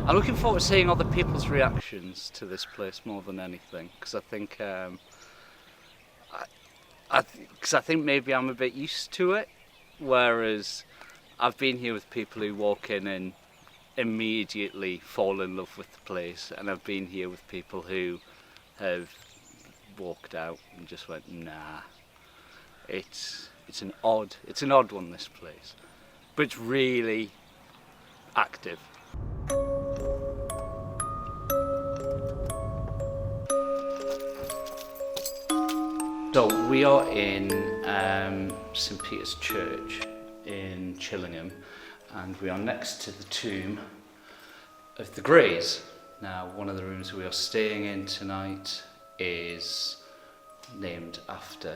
I'm looking forward to seeing other people's reactions to this place more than anything, because I think I think maybe I'm a bit used to it, whereas I've been here with people who walk in and immediately fall in love with the place, and I've been here with people who have walked out and just went, nah. It's an odd one, this place, but it's really active. So we are in St Peter's Church in Chillingham, and we are next to the tomb of the Greys. Now, one of the rooms we are staying in tonight is named after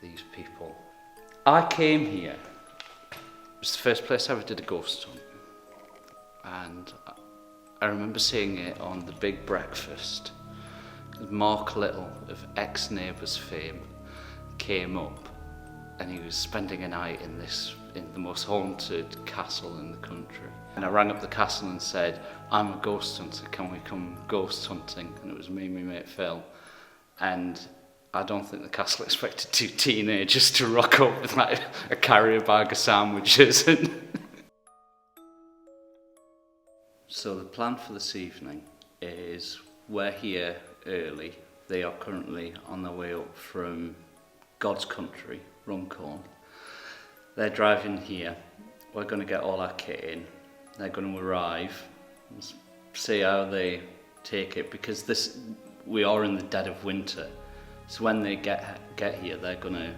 these people. I came here, it was the first place I ever did a ghost hunt, and I remember seeing it on The Big Breakfast. Mark Little of Ex-Neighbours fame came up, and he was spending a night in the most haunted castle in the country. And I rang up the castle and said, I'm a ghost hunter, can we come ghost hunting? And it was me and my mate Phil. And I don't think the castle expected two teenagers to rock up with like a carrier bag of sandwiches. So the plan for this evening is we're here early. They are currently on their way up from God's country, Runcorn. They're driving here. We're going to get all our kit in. They're going to arrive. Let's see how they take it, because we are in the dead of winter. So when they get here, they're gonna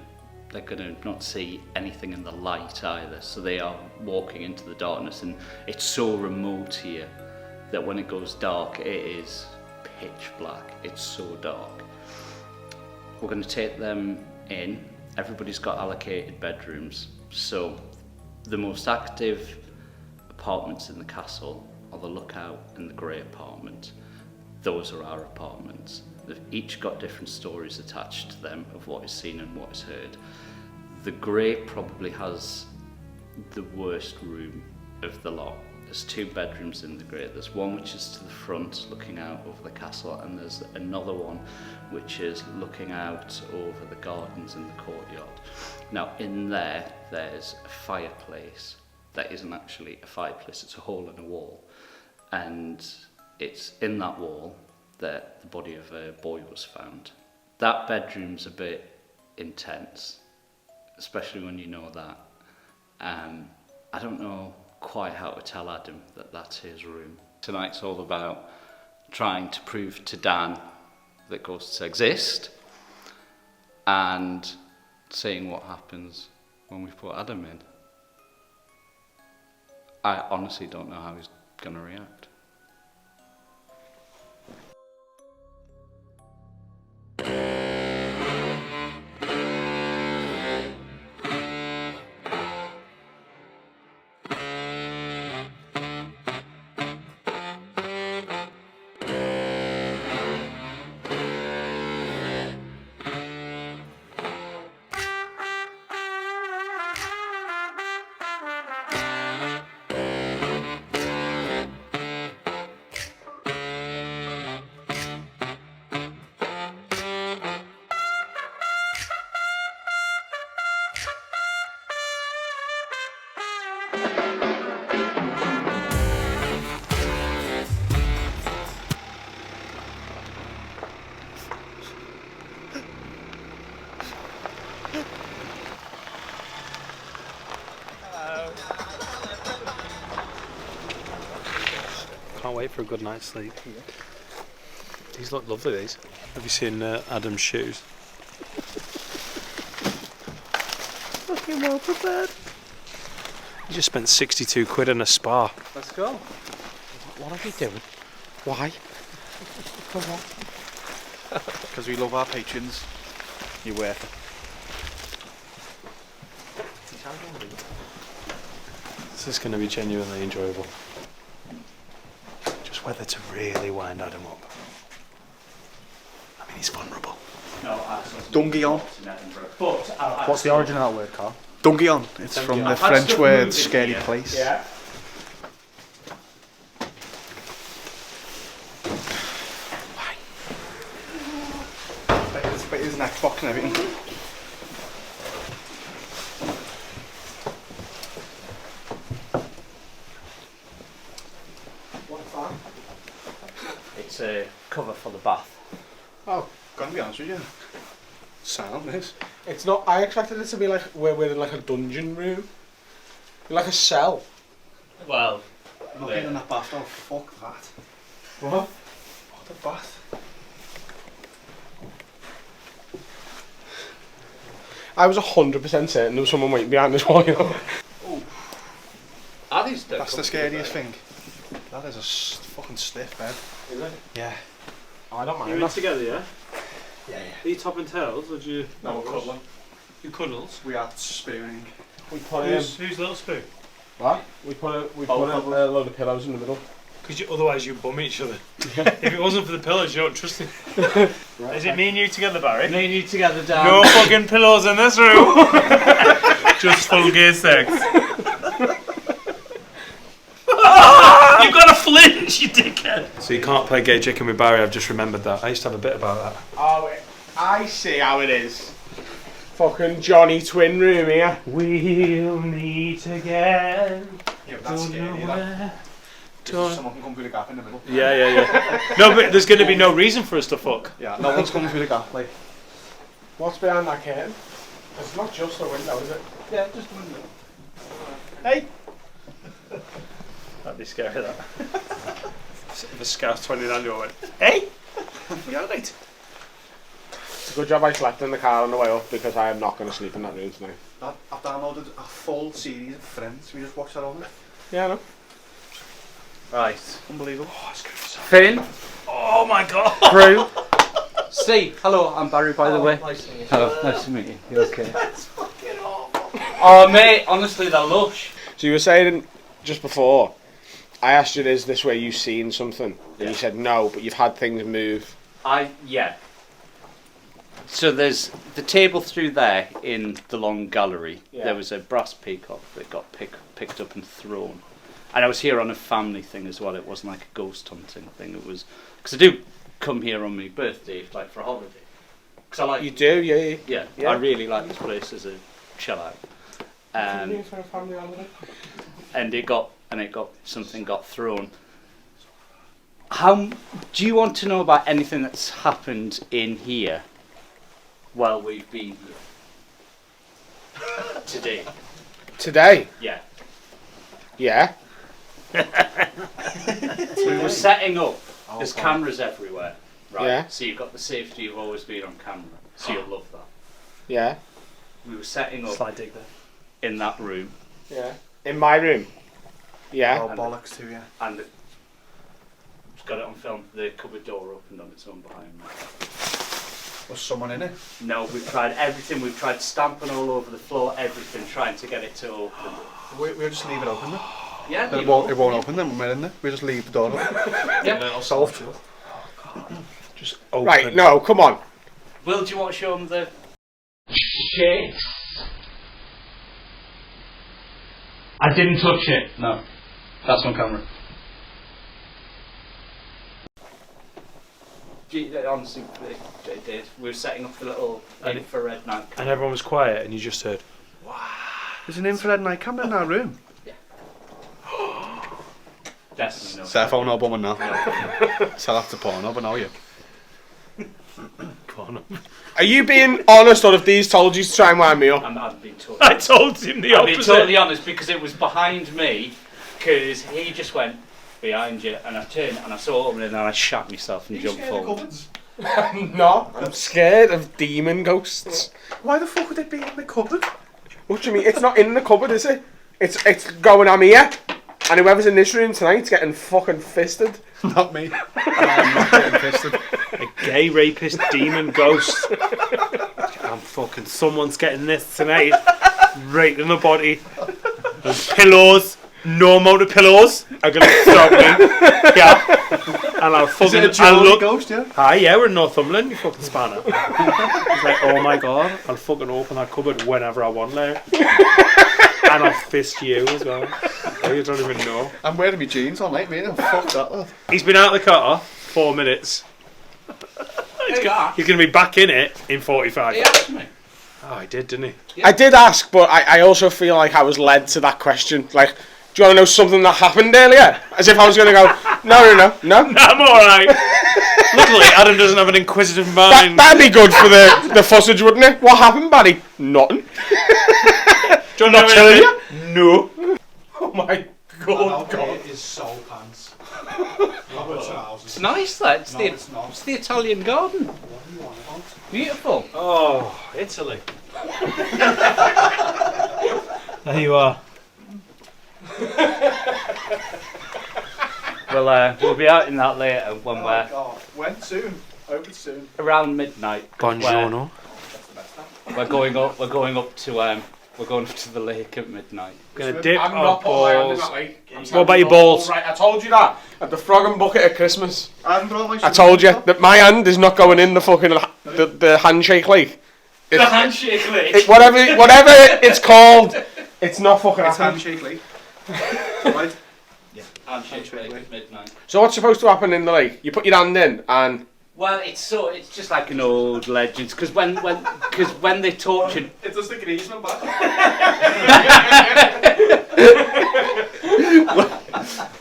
not see anything in the light either. So they are walking into the darkness, and it's so remote here that when it goes dark, it is pitch black. It's so dark. We're going to take them in. Everybody's got allocated bedrooms. So the most active apartments in the castle are the Lookout and the Grey apartment. Those are our apartments. They've each got different stories attached to them of what is seen and what is heard. The Grey probably has the worst room of the lot. There's two bedrooms in the Grey. There's one which is to the front, looking out over the castle, and there's another one which is looking out over the gardens in the courtyard. Now, in there's a fireplace. That isn't actually a fireplace, it's a hole in a wall. And it's in that wall that the body of a boy was found. That bedroom's a bit intense, especially when you know that. I don't know quite how to tell Adam that that's his room. Tonight's all about trying to prove to Dan that ghosts exist and seeing what happens when we put Adam in. I honestly don't know how he's going to react. Can't wait for a good night's sleep. These look lovely, these. Have you seen Adam's shoes? Fucking well prepared. You just spent 62 quid on a spa. Let's go. What are we doing? Why? For what? Because we love our patrons. You're worth it. This is going to be genuinely enjoyable. Just whether to really wind Adam up. I mean, he's vulnerable. Dungeon. What's the origin of that word, Carl? Dungeon. It's from the French word scary place. Yeah. neck box and everything. What's that? It's a cover for the bath. Oh, Gotta be honest with you. Sound this. it's not. I expected it to be like we're in like a dungeon room, like a cell. Well, I'm not getting in that bath though. Fuck that. What? What a bath. I was 100% certain there was someone waiting behind this wall. You know? are these That's the scariest thing. That is a fucking stiff bed. Is it? Yeah. I don't You mind in that. together, yeah? Yeah, Are you top and tails, or do you... No, we're cuddling. You cuddles? We are spooning. We put Who's little spoon? what? We put a load of pillows in the middle. Because otherwise you bum each other. If it wasn't for the pillows, you don't trust him. Is it me and you together, Barry? Me and you together, Dan. No fucking pillows in this room. Just full gay sex. You've got a flinch, you dickhead. So you can't play gay chicken with Barry. I've just remembered that. I used to have a bit about that. Oh, I see how it is. Fucking Johnny twin room here. We'll meet again. Yeah, but that's scary. That. Someone can come through the gap in the middle. Yeah. No, but there's going to be no reason for us to fuck. Yeah, no one's coming through the gap. Like. What's behind that curtain? It's not just a window, is it? Yeah, just a window. Hey. That'd be scary, that. If a Scout 29-year-old went, hey! You alright? It's a good job I slept in the car on the way up because I am not going to sleep in that room tonight. I've downloaded a full series of Friends. We just watched that over. Yeah, I know. Right. Unbelievable. Finn. Oh my god! Prue. Steve. Hello, I'm Barry, by the way. Nice to meet you. Hello, nice to meet you. You okay? That's fucking awful. Oh, mate, honestly, they're lush. So you were saying just before, I asked you, is this where you've seen something? And Yeah. you said no, but you've had things move. Yeah. So there's the table through there in the long gallery. Yeah. There was a brass peacock that got picked up and thrown. And I was here on a family thing as well. It wasn't like a ghost hunting thing. It was because I do come here on my birthday, like for a holiday. Because I like You do, yeah. yeah, Yeah. I really like this place as a chill out. For a family holiday. And it got something got thrown. How do you want to know about anything that's happened in here while we've been here today? Today? Yeah. Yeah. We were setting up. There's cameras everywhere, right? Yeah. So you've got the safety of always being on camera. So you'll love that. Yeah. We were setting up Slide dig there. in that room, Yeah. In my room. Yeah. Oh, bollocks too, yeah. and just got it on film. The cupboard door opened on its own behind me. Was someone in it? No, we've tried everything. We've tried stamping all over the floor, everything, trying to get it to open. We'll just leave it open then. Yeah, It won't open then when we're in there. We just leave the door open. Yeah. Solved. Just open. Right, no, come on. Will, do you want to show them the shit? I didn't touch it. No, that's on camera. Honestly, it did. We were setting up the little infrared night And camera. everyone was quiet, and you just heard. There's an infrared night camera in our room. Definitely no. Cell phone no bumming now. Sell off the porno, but now you. Porno. Are you being honest, or have these told you to try and wind me up? I'm being totally. I told him the I'll be opposite. totally honest because it was behind me. Because he just went behind you, and I turned and I saw it open, and then I shat myself and jumped forward. No, I'm scared of demon ghosts. Why the fuck would it be in the cupboard? What do you mean? It's not in the cupboard, is it? It's going on here. And whoever's in this room tonight's getting fucking fisted. Not me. I'm not getting fisted. A gay rapist demon ghost. I'm fucking. Someone's getting this tonight. Right in the body. There's pillows. No amount of pillows are gonna stop me. Yeah. And I'll Is fucking. it a I'll jolly look. ghost, yeah? Hi, yeah, we're in Northumberland, you fucking spanner. It's like, oh my god, I'll fucking open that cupboard whenever I want, Larry. And I'll fist you as well. Oh, you don't even know. I'm wearing my jeans all night, mate. Fuck that, lad. He's been out of the car 4 minutes. It's got. He's going to be back in it in 45. He asked me. Oh, he did, didn't he? I did ask, but I also feel like I was led to that question. Like, do you want to know something that happened earlier? As if I was going to go, no. I'm alright. Luckily, Adam doesn't have an inquisitive mind. That'd be good for the footage, wouldn't it? What happened, Barry? Nothing. Do you want to Not know telling anything? No. Oh my God. His soul pants. Rubber trousers. It's nice, that. It's, No, it's not. it's the Italian garden. What do you want about? Beautiful. Oh, Italy. There you are. We'll be out in that later when we're God. When soon? Open soon. around midnight. Buongiorno. We're going up to we're going up to the lake at midnight. Gonna dip I'm our not putting my hand in balls. that lake. I'm What about your telling you balls? Right, I told you that at the Frog and Bucket at Christmas. I told you that my hand is not going in the fucking the handshake lake. The handshake lake. Whatever it's called, it's not fucking It's happening. handshake lake. Right? Handshake lake at midnight. So what's supposed to happen in the lake? You put your hand in and Well, it's just like an old legend because when they tortured It does the Griezmann back.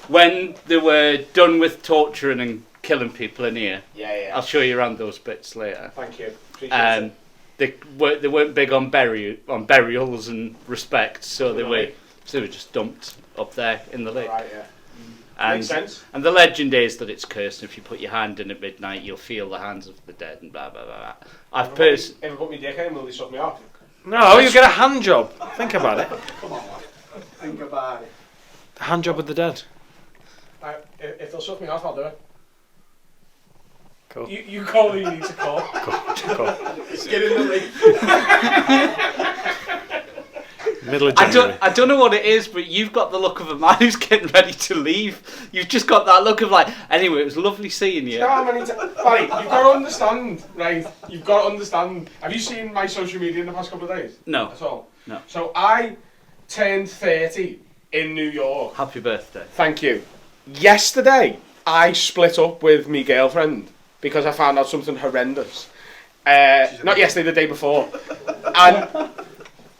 when they were done with torturing and killing people in here. yeah. I'll show you around those bits later. Thank you. Appreciate it. They weren't big on burials and respect, so they were just dumped up there in the lake. Right, yeah. And, Makes sense. and the legend is that it's cursed. If you put your hand in at midnight, you'll feel the hands of the dead and blah blah blah. blah. If I put my dick in, will they suck me off? No, you get a hand job. Think about it. Come on, lad. Think about it. The hand job with the dead. If they'll suck me off, I'll do it. Cool. You call who you need to call. Cool. Get in the lake. Middle of January. I don't know what it is, but you've got the look of a man who's getting ready to leave. You've just got that look of like. Anyway, it was lovely seeing you. Barry, you've got to understand, right? You've got to understand. Have you seen my social media in the past couple of days? No. That's all. No. So I turned 30 in New York. Happy birthday. Thank you. Yesterday, I split up with my girlfriend because I found out something horrendous. Not yesterday, the day before. And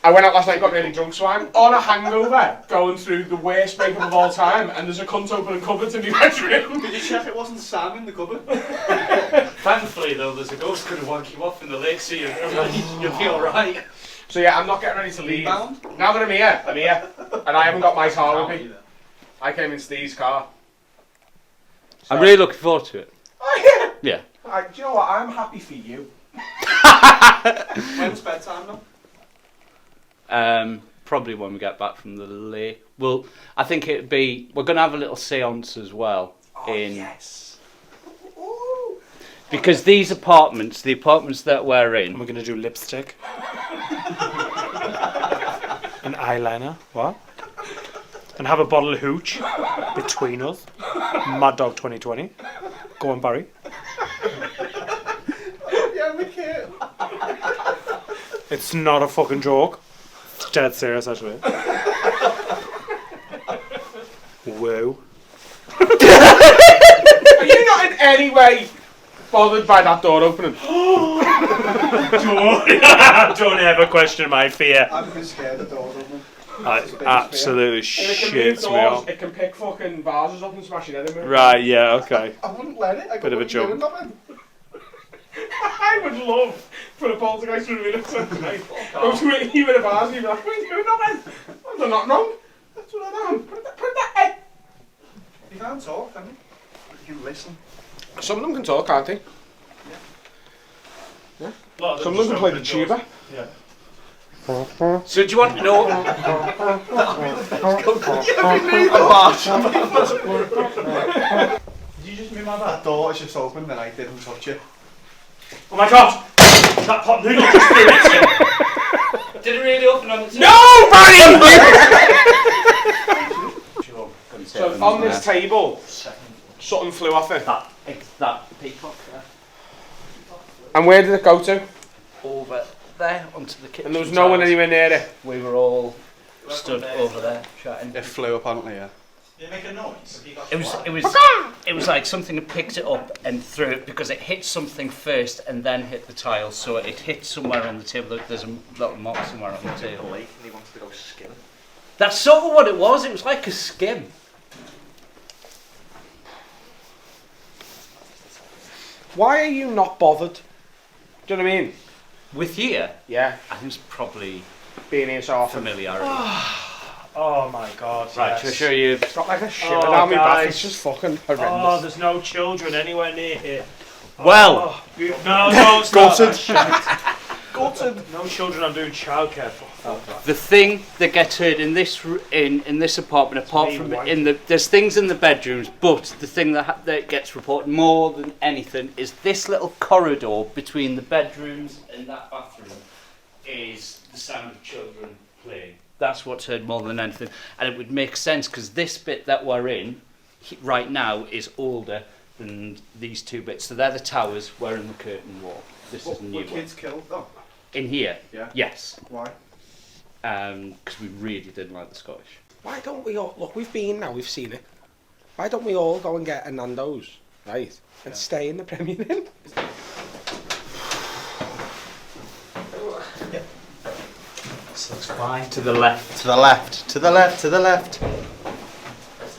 I went out last night, got really drunk, so I'm on a hangover, going through the worst breakup of all time, and there's a cunt opening cupboards in my bedroom. Did you check it wasn't Sam in the cupboard? Thankfully, though, there's a ghost going to wank you off in the lake, so you'll be alright. So yeah, I'm not getting ready to leave. Rebound? Now that I'm here, and I haven't got my car with me. I came in Steve's car. So, I'm really looking forward to it. Oh Yeah. yeah. Do you know what? I'm happy for you. When's bedtime now? Probably when we get back from the lake. Well, I think it'd be. We're going to have a little séance as well. Yes. Ooh. Because these apartments, the apartments that we're And in, we're gonna do lipstick. An eyeliner. What? And have a bottle of hooch between us. Mad Dog 2020. Go on, Barry. Yeah, we can't. It's not a fucking joke. It's dead serious, actually. Whoa. Are you not in any way bothered by that door opening? Don't ever question my fear. I'm just scared of doors opening. It absolutely It can move shits me doors, off. it can pick fucking vases up and smash your head in. Right, yeah, okay. I wouldn't let it. Bit of a joke. I would love for a poltergeist to reveal itself tonight. Go to it, you with a vase and you'd be like, what are you doing, nothing? I'm doing nothing wrong. That's what I am. Put that head. You can't talk, can you? You can listen. Some of them can talk, can't they? Yeah. Some of them can play the tuba. So do you want to know? Did you just move my that door is just open and I didn't touch it? Oh my god! That pot noodle just threw it. Did it really open on its own? No, Barry! Sure. So on this table, something flew off it. that peacock there. And where did it go to? Over there onto the kitchen. And there was no one tiles. anywhere near it. We were all stood over there chatting. It flew apparently, yeah. Did it make a noise? It was like something had picked it up and threw it because it hit something first and then hit the tile. So it hit somewhere on the table. Look, there's a little mark somewhere on the table. Blake and he wants to go skin. That's sort of what it was. It was like a skim. Why are you not bothered? Do you know what I mean? With here, Yeah, I think it's probably being here so often. familiarity. Oh my god. Right, yes. to show you. It's got like a shiver Oh, down my back. guys. It's just fucking Oh, horrendous. there's no children anywhere near here. Well, Oh, no, it's not. Gutted. That's shite. Gutted. No children. I'm doing childcare for. the thing that gets heard in this in this apartment, apart Me from wanking. there's things in the bedrooms, but the thing that gets reported more than anything is this little corridor between the bedrooms and that bathroom is the sound of children playing. That's what's heard more than anything, and it would make sense because this bit that we're in right now is older than these two bits. So they're the towers. We're in the curtain wall. This is a new Were one. kids killed though? In here, Yeah. yes, Why? because we really didn't like the Scottish. Why don't we all look? We've been now. We've seen it. Why don't we all go and get a Nando's, right, and stay in the Premier Inn? This looks fine. To the left. To the left. To the left. To the left.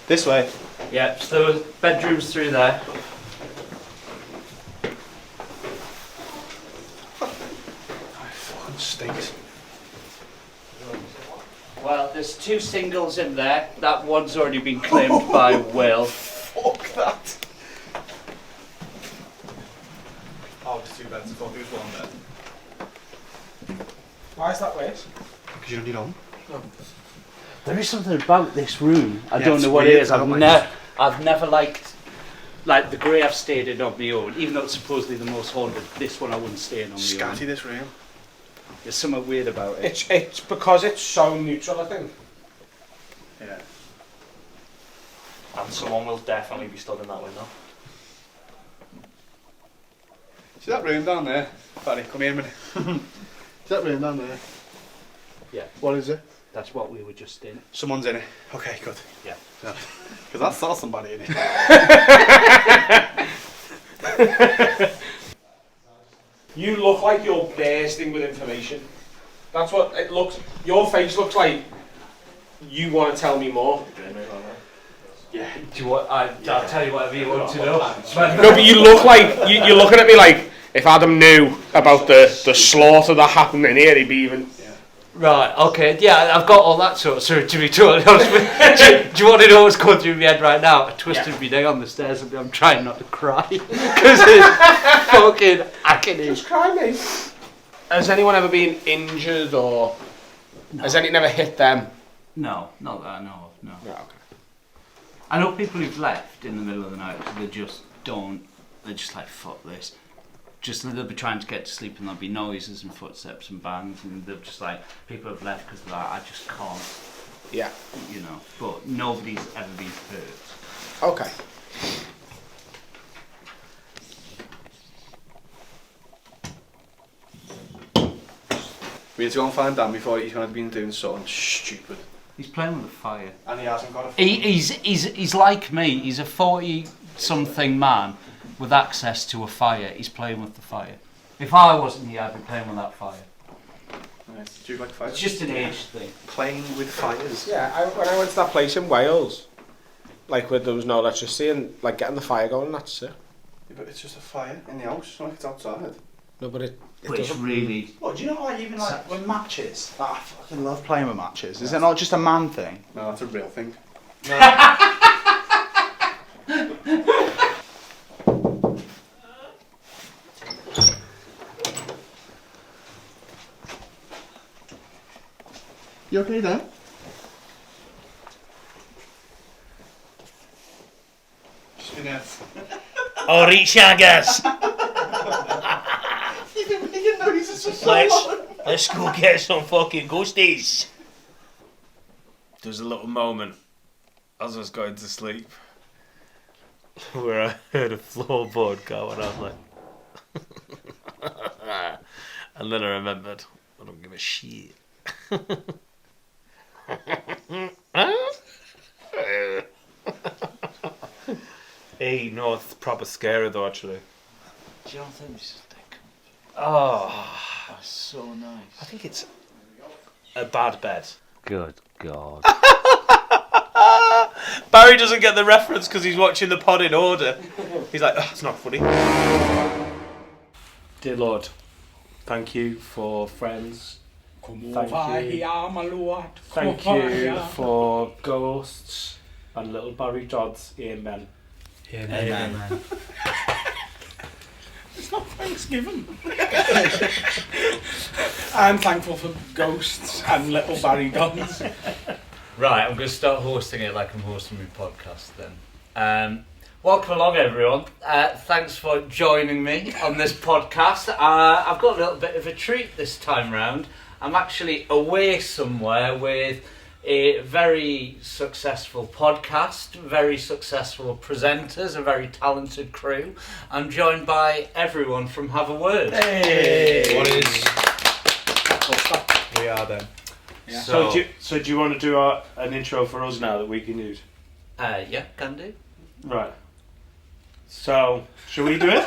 This way. Yeah, so the bedroom's through there. Fucking stinks. Well, there's two singles in there. That one's already been claimed by Will. Fuck that. Oh, there's 2 beds. I thought there was 1 bed. Why is that worse? Because you don't need on. There is something about this room. I Yeah, don't it's know what weird, it is. I don't like I've never liked the grey I've stayed in on my own, even though it's supposedly the most haunted. This one I wouldn't stay in on my Scatty own. this room. There's something weird about it. It's because it's so neutral, I think. Yeah. And someone will definitely be stood in that window. See that room down there? Barry, come here a minute. See that room down there? Yeah. What is it? That's what we were just in. Someone's in it. Okay, good. Yeah. Because I saw somebody in it. You look like you're bursting with information. That's what it looks. Your face looks like you want to tell me more. Yeah. Do you want? I'll tell you whatever you want to know. No, but you look like you're looking at me like if Adam knew about the slaughter that happened in here, he'd be even. Right, okay, yeah, I've got all that sort of, so to be totally honest with you, do you want to know what's going through my head right now? I twisted my knee on the stairs and I'm trying not to cry, because it's fucking agony. Just cry, mate. Has anyone ever been injured or has anything ever hit them? No, not that I know of, no. Yeah, okay. I know people who've left in the middle of the night, they just don't, they're just like, fuck this. Just they'll be trying to get to sleep and there'll be noises and footsteps and bangs and they're just like, people have left because they're like, I just can't, Yeah. you know, but nobody's ever been hurt. Okay. We need to go and find Dan before he's going to be doing something stupid. He's playing with the fire. And he hasn't got a... He's like me. He's a 40-something man with access to a fire. He's playing with the fire. If I wasn't here, I'd be playing with that fire. Right. Do you like fire? It's just an age thing. Playing with fires. Yeah, when I went to that place in Wales, like where there was no electricity and like getting the fire going, that's it. Yeah, but it's just a fire in the house. It's not like it's outside. No, but it But it's doesn't. really... Well, do you know like even like with matches? I fucking love playing with matches. Is it not just a man thing? No, that's a real thing. You okay then? Just gonna... Alright, shaggers. You're making noises for so Let's, long. let's go get some fucking ghosties. There was a little moment as I was going to sleep where I heard a floorboard go and I was like... and then I remembered, I don't give a shit. Hey, no, it's proper scary though, actually. Jonathan, this is thick. Oh, That's so nice. I think it's a bad bed. Good God. Barry doesn't get the reference because he's watching the pod in order. He's like, oh, it's not funny. Dear Lord, thank you for friends. Thank you. my Lord. Thank you for ghosts and little Barry Dodds. Amen. Amen. It's not Thanksgiving. I'm thankful for ghosts and little Barry Dons. Right, I'm going to start hosting it like I'm hosting my podcast then. Welcome along, everyone. Thanks for joining me on this podcast. I've got a little bit of a treat this time round. I'm actually away somewhere with a very successful podcast, very successful presenters, a very talented crew. I'm joined by everyone from Have a Word. Hey! What is? We are then. Yeah. So do you want to do an intro for us now that we can use? Yeah, can do. Right. So, shall we do it?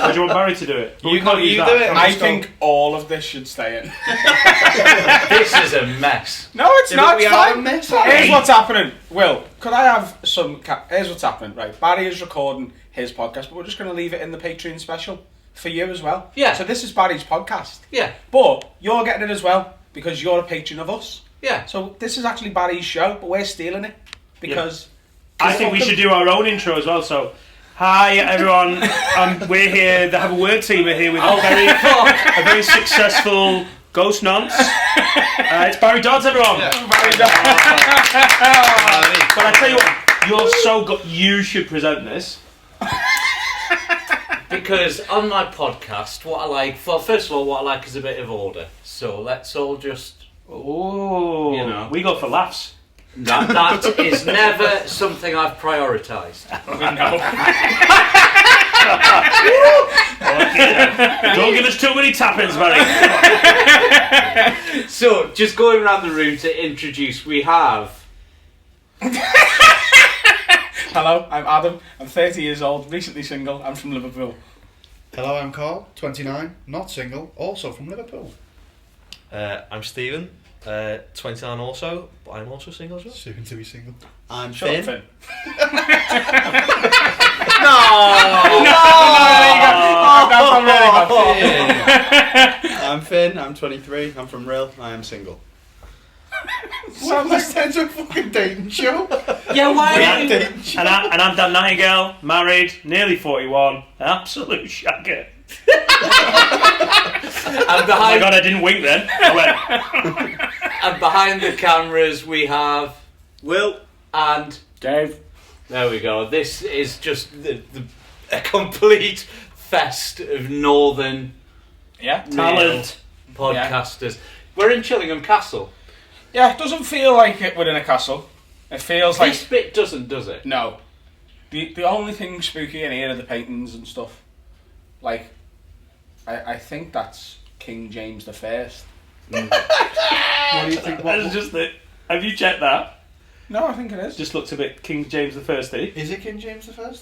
Or do you want Barry to do it? But we can't use that. do it. I think all of this should stay in. This is a mess. No, it's Yeah, not. but we It's are fine. a mess, Here's what's happening. Will, could I have some... Here's what's happening, right? Barry is recording his podcast, but we're just going to leave it in the Patreon special for you as well. Yeah. So this is Barry's podcast. Yeah, But you're getting it as well because you're a patron of us. yeah. So this is actually Barry's show, but we're stealing it because... I think we should do our own intro as well. So, hi everyone, we're here. The Have a Word team are here with a very successful ghost nonce. It's Barry Dodds, everyone. But I tell you what, you're so good. You should present this. Because on my podcast, what I like, well, first of all, what I like is a bit of order. So let's all just, Oh, You know. we go for laughs. that is never something I've prioritised. Don't give us too many tappings, Barry. So, just going around the room to introduce, we have... Hello, I'm Adam. I'm 30 years old, recently single. I'm from Liverpool. Hello, I'm Carl, 29, not single, also from Liverpool. I'm Stephen, 29 also, but I'm also single as well. Soon to be single. I'm Shut up, Finn. I'm Finn, I'm 23, I'm from Rill, I am single. Sounds like it's a fucking dating show. Yeah, why? And I'm Dan Nightingale, married, nearly 41, absolute shagger. And Oh my behind, god, I didn't wink then. I went. and behind the cameras, we have Will and... Dave. There we go. This is just a complete fest of northern Yeah. Talent. podcasters. We're in Chillingham Castle. Yeah, it doesn't feel like it we're in a castle. It feels like... This bit doesn't, does it? No. The only thing spooky in here are the paintings and stuff. Like, I think that's King James I. What do you think? That's just it. Have you checked that? No, I think it is. Just looks a bit King James I, eh? Is it King James I?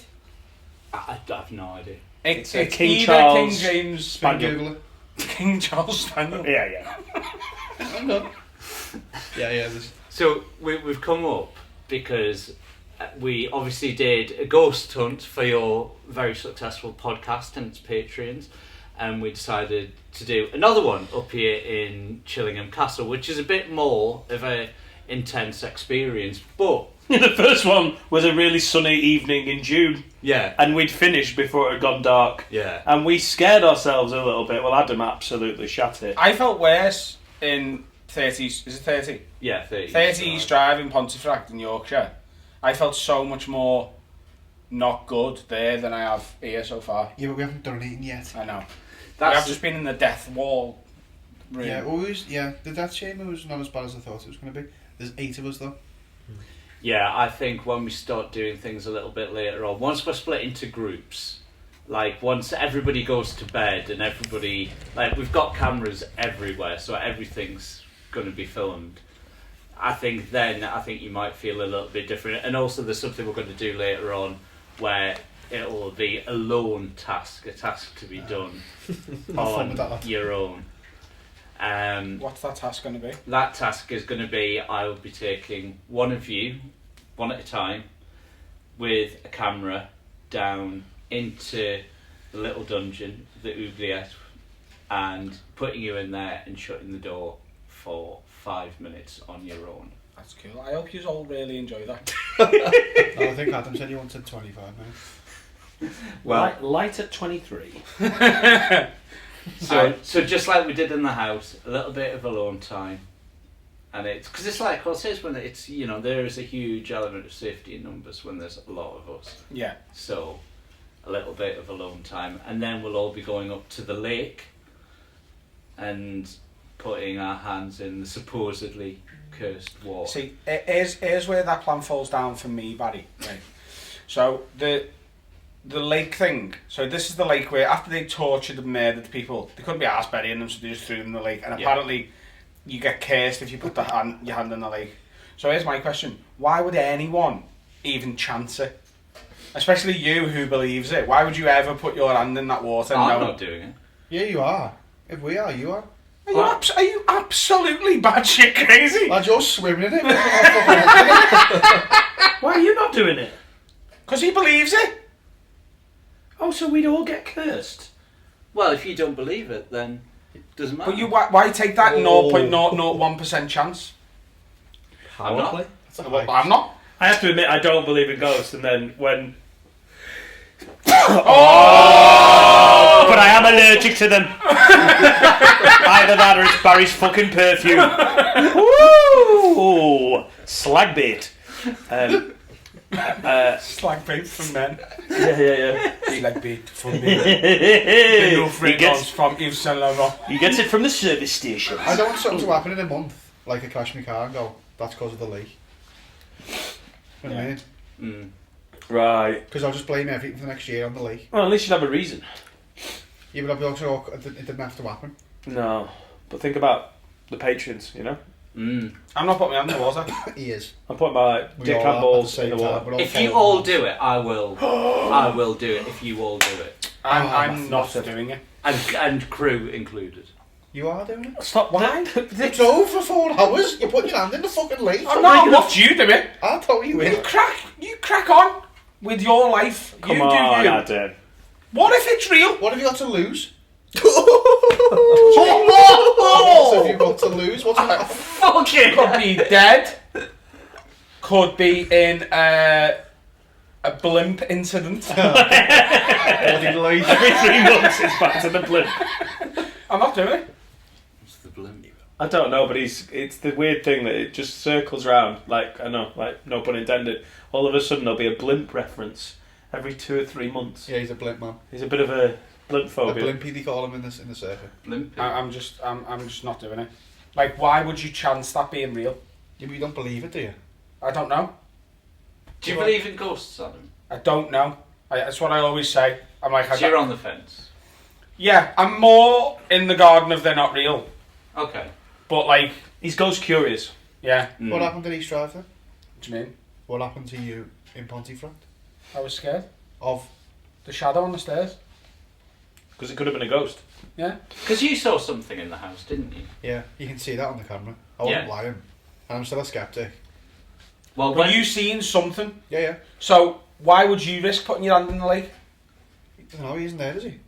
I have no idea. It's King either Charles King James... Spaniel. Google it. King Charles Spaniel. Yeah. I'm done. Yeah, this. So we've come up because we obviously did a ghost hunt for your very successful podcast and its Patreons, and we decided to do another one up here in Chillingham Castle, which is a bit more of a intense experience. But The first one was a really sunny evening in June, yeah, and we'd finished before it had gone dark. yeah, And we scared ourselves a little bit. Well, Adam absolutely shat it. I felt worse in 30... Is it 30? yeah. 30 East Drive in Pontefract in Yorkshire. I felt so much more not good there than I have here so far. Yeah, but we haven't done anything yet. I know. That's I've just been in the death wall room. Yeah, the death chamber was not as bad as I thought it was going to be. There's 8 of us though. Yeah, I think when we start doing things a little bit later on, once we're split into groups, like once everybody goes to bed and everybody, like we've got cameras everywhere, so everything's going to be filmed. I think you might feel a little bit different. And also there's something we're going to do later on where it'll be a lone task, a task to be done fun with that, on lad. your own. What's that task going to be? That task is going to be, I will be taking one of you, one at a time, with a camera down into the little dungeon, the oubliette, and putting you in there and shutting the door for 5 minutes on your own. That's cool. I hope you all really enjoy that. I think Adam said he wanted 25 minutes. Well, light at 23. so just like we did in the house, a little bit of alone time, and it's because it's like, well, it says when it's, you know, there is a huge element of safety in numbers when there's a lot of us. Yeah. So a little bit of alone time, and then we'll all be going up to the lake and putting our hands in the supposedly cursed water. See, here's where that plan falls down for me, Barry. Right. So the lake thing. So this is the lake where after they tortured and murdered people, they couldn't be arsed burying them, so they just threw them in the lake. And Yeah. apparently, you get cursed if you put your hand in the lake. So here's my question: why would anyone even chance it? Especially you, who believes it. Why would you ever put your hand in that water? I'm knowing- not doing it. Yeah, you are. If we are, you are. Are you absolutely batshit crazy? Lad, you're swimming in it. Why are you not doing it? Because he believes it. Oh, so we'd all get cursed. Well, if you don't believe it, then it doesn't matter. But why take that 0.001% chance? I'm not. Powerplay. Well, I'm not. I have to admit, I don't believe in ghosts, and then when... Oh! But I am allergic to them. Either that or it's Barry's fucking perfume. Woo! Slag bait. Slag bait for men. Yeah. Slag bait for men. The new he, fragrance from Yves Saint Laurent. he gets it from the service station. I don't want something to happen in a month, like I crash my car and go, that's because of the leak. You know what I mean? Mm. Right. Because I'll just blame everything for the next year on the leak. Well, at least you'd have a reason. Yeah, but I'll be also, it didn't have to happen. No. But think about the patrons, you know? Mm. I'm not putting my hand in the water. He is. I'm putting my We dick all are and at balls the in same the water. time. We're all If you following all that. do it, I will. I will do it if you all do it, I'm not doing it. and crew included. You are doing it? Stop. Why? It's over for 4 hours. You put your hand in the fucking leak. I'm not. What you do it? I'll tell you You in. crack on with your life. Come you on, do you. Adam. What if it's real? What have you got to lose? Oh! What have you got to lose? What's that? Fucking. Could be dead. Could be in a blimp incident. Bloody life. Every 3 months it's back to the blimp. I'm not doing it. What's the blimp? I don't know, but it's the weird thing that it just circles round. Like, I know, like, no pun intended. All of a sudden there'll be a blimp reference every 2 or 3 months. Yeah, he's a blimp man. He's a bit of a blimp A phobia. blimpy, they call him in the circuit. Blimp. I'm just not doing it. Like, why would you chance that being real? Yeah, but you don't believe it, do you? I don't know. Do you believe in ghosts, Adam? I don't know. That's what I always say. I'm like, So you're on the fence. yeah, I'm more in the garden of they're not real. Okay. But like, He's ghost curious. yeah. Mm. What happened at East Drive then? What do you mean? What happened to you in Pontefract? I was scared. Of The shadow on the stairs. Because it could have been a ghost. Yeah. Because you saw something in the house, didn't you? yeah, you can see that on the camera. I wasn't Yeah. lying, and I'm still a skeptic. Well, But when you seen something. Yeah. So why would you risk putting your hand in the lake? I don't know, he isn't there, is he?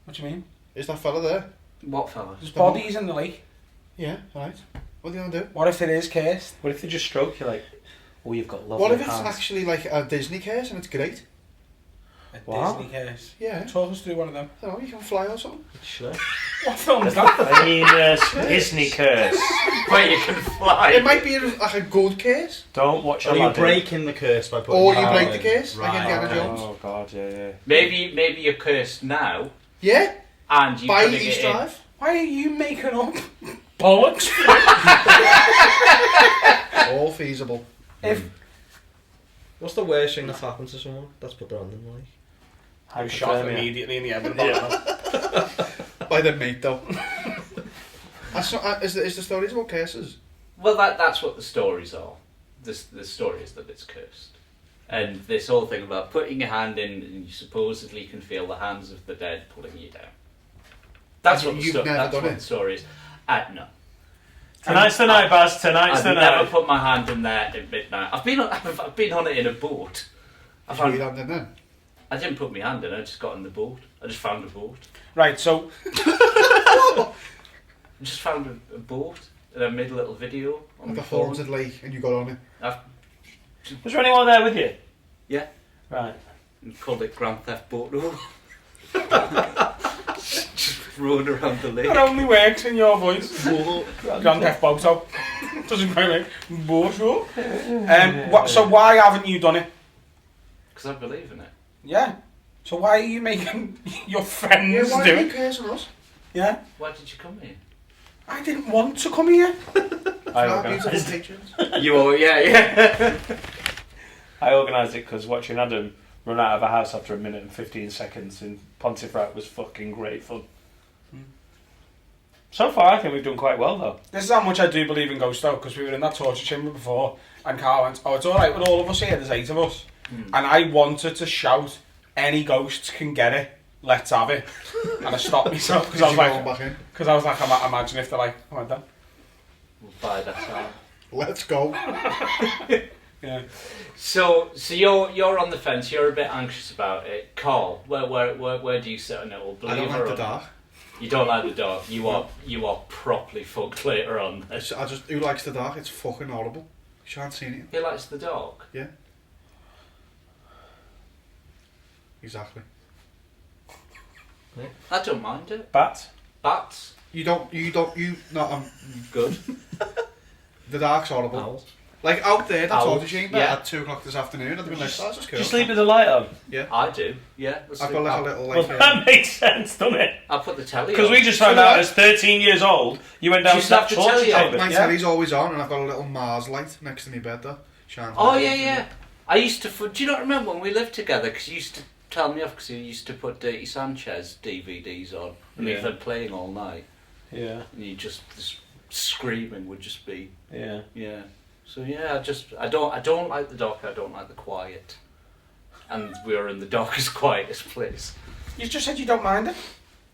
What do you mean? Is that fella there? what fella? There's The monk. bodies in the lake. Yeah, right. What are you gonna do? What if it is cursed? What if they just stroke you like, oh, you've got lovely What if it's hands. actually like a Disney curse and it's great? A What? Disney curse. Yeah. Talk us through one of them. I don't know, you can fly or something. Sure. What film is that? I mean, Disney curse. Where you can fly. It might be like a good curse, Don't watch Are you Aladdin. breaking the curse by putting or your you hand break in? the curse, like Right. Indiana Jones. Oh god, yeah. Maybe you're cursed now, Yeah, and you're by putting East it in. Drive. Why are you making up bollocks? All feasible. If What's the worst thing that's happened to someone that's put their hand in the lake? I was shot Hypothermia. immediately in the head. By the mate though. That's not, is the stories about curses? Well, that's what the stories are. The story is that it's cursed. And this whole thing about putting your hand in and you supposedly can feel the hands of the dead pulling you down. That's what You've never that's done what it? the story is. No. Tonight's the night, Baz. Tonight's the I've never night. put my hand in there at midnight. I've been on it in a boat. I That's what you found, had then. I didn't put my hand in. I just got in the boat. I just found a boat. Right, so I just found a boat and I made a little video on Like my a phone. haunted lake, and you got on it. Was there anyone there with you? Yeah. Right. And called it Grand Theft Boat. Just rode around the lake. it only works in your voice. Grand Theft Auto. Doesn't quite work. Bonjour. So why haven't you done it? Because I believe in it. Yeah. So why are you making your friends Yeah, why do are you it? cursing us? Yeah. Why did you come here? I didn't want to come here. I Our beautiful organised patrons. You are, yeah. I organised it because watching Adam run out of a house after a minute and 15 seconds in Pontefract was fucking great fun. So far, I think we've done quite well, though. This is how much I do believe in ghosts, though, because we were in that torture chamber before, and Carl went, "Oh, it's all right with all of us here. There's 8 of us." And I wanted to shout, "Any ghosts can get it. Let's have it." And I stopped myself because I was Going like, back in. imagine if they're like, "Oh, I'm done." We'll buy that out. Let's go. Yeah. So you're on the fence. You're a bit anxious about it, Carl. Where do you sit on it? Or I don't believer like the or- dark. You don't like the dark. You are properly fucked later on. I just who likes the dark? It's fucking horrible. You shan't see it. He likes the dark. Yeah. Exactly. I don't mind it. Bats? Bats, You no. good. The dark's horrible. Owls. Like out there, that's Owls, torture chamber yeah. at 2 o'clock this afternoon. I'd have been like, oh, that's cool. Do you sleep with the light on? I do. Yeah. let's I've see. got like a I'll- little Well, like. that makes sense, doesn't it? I'll put the telly. Because on. we just found So out do I. as 13 years old, you went down You to that snapped the torture telly on. chamber. My Yeah. telly's always on, and I've got a little Mars light next to me bed there. Shines Oh light. yeah. I used to. Do you not remember when we lived together? Because you used to tell me off because you used to put Dirty Sanchez DVDs on and leave Yeah. them playing all night, Yeah, and you just this screaming would just be yeah. yeah. So yeah, I don't like the dark. I don't like the quiet, and we are in the darkest, quietest place You just said you don't mind it.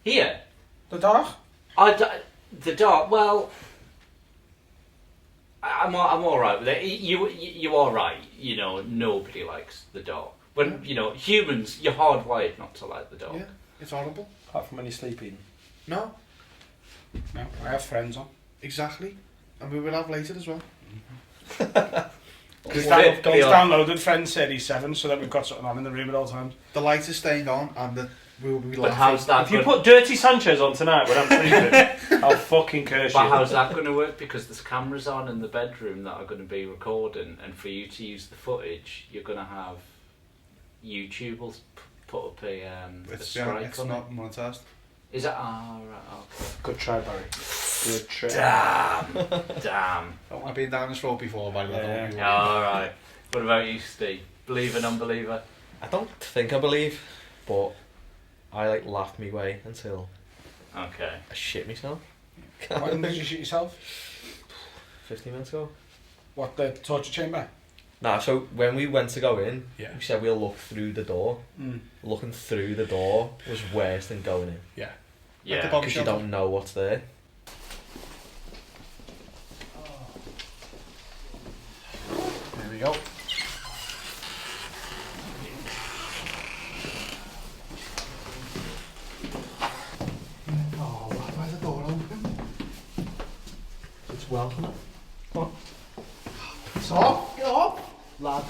here. The dark. The dark. Well, I'm all right with it. You are right. You know, nobody likes the dark. When you know humans, you're hardwired not to like the dark. Yeah, it's horrible. Apart from when you're sleeping. No, No, I have friends on. exactly. And we will have later as well. He's Yeah. downloaded Friends Series 7 so that we've got something on in the room at all times. The light is staying on, and we will be But laughing. how's that? If you gonna- put Dirty Sanchez on tonight when I'm sleeping, I'll fucking curse But you. how's that going to work? Because there's cameras on in the bedroom that are going to be recording, and for you to use the footage, you're going to have YouTube will put up a strike It's on not it. monetized. Is that? Ah, right. Okay. Good try, Barry. Good try. Damn. I've been down this road before, by the way. Yeah. Don't you All right. What about you, Steve? Believer, non-believer? I don't think I believe, but I like laughed me way until Okay. I shit myself. When did you shoot yourself? 15 minutes ago. What, the torture chamber? Nah, so when we went to go in, Yeah. we said we'll look through the door. Looking through the door was worse than going in. Yeah. Yeah. bomb Because you shelter. don't know what's there. There we go. Oh, why is the door open? It's welcome. Stop! Get off! Lad.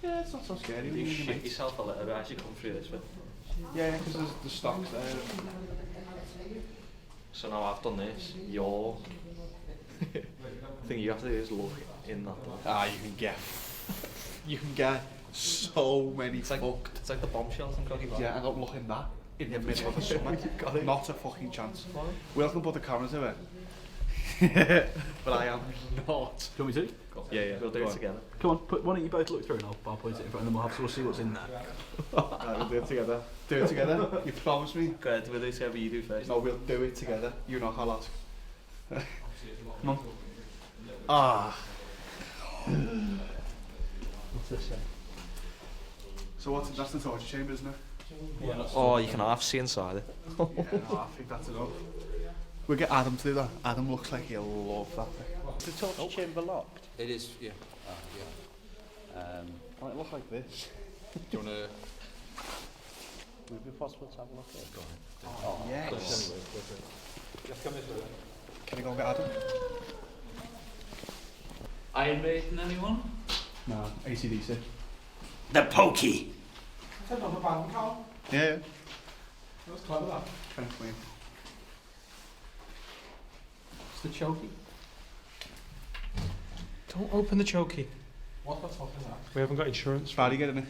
Yeah, it's not so scary. You shit yourself a little bit as you come through this bit. Yeah, because there's the stocks there. So now I've done this, you're... the thing you have to do is look in that door. Ah, you can get so many It's like the bombshells in Coggy Bar. Yeah, and I'm looking that in the middle of the summer. Not a fucking chance. We'll can put the cameras in it. but I am not. Do you want me to? Yeah, we'll do it together. Come on, why don't you both look through and I'll point it in front and then we'll see what's in there. Right, we'll do it together. Do it together. You promise me? Go ahead, we'll do it together, you do first. No, we'll do it together. You know how last. Come on. Ah. What's this say? So that's the torture chamber, isn't it? Oh, you can half see inside it. Yeah, no, I think that's enough. We'll get Adam to do that. Adam looks like he'll love that bit. Is the torture chamber locked? It is, yeah. Might look like this. Do you want to... Would it be possible to have a look at it? Go ahead. Oh, yes. Just come this way. Can I go and get Adam? Iron Maiden, anyone? No, AC/DC. The Pokey! Yeah, yeah. That was clever, that. Kind of clean. It's the chokey. Don't open the chokey. What the fuck is that? We haven't got insurance. Friday, get in it.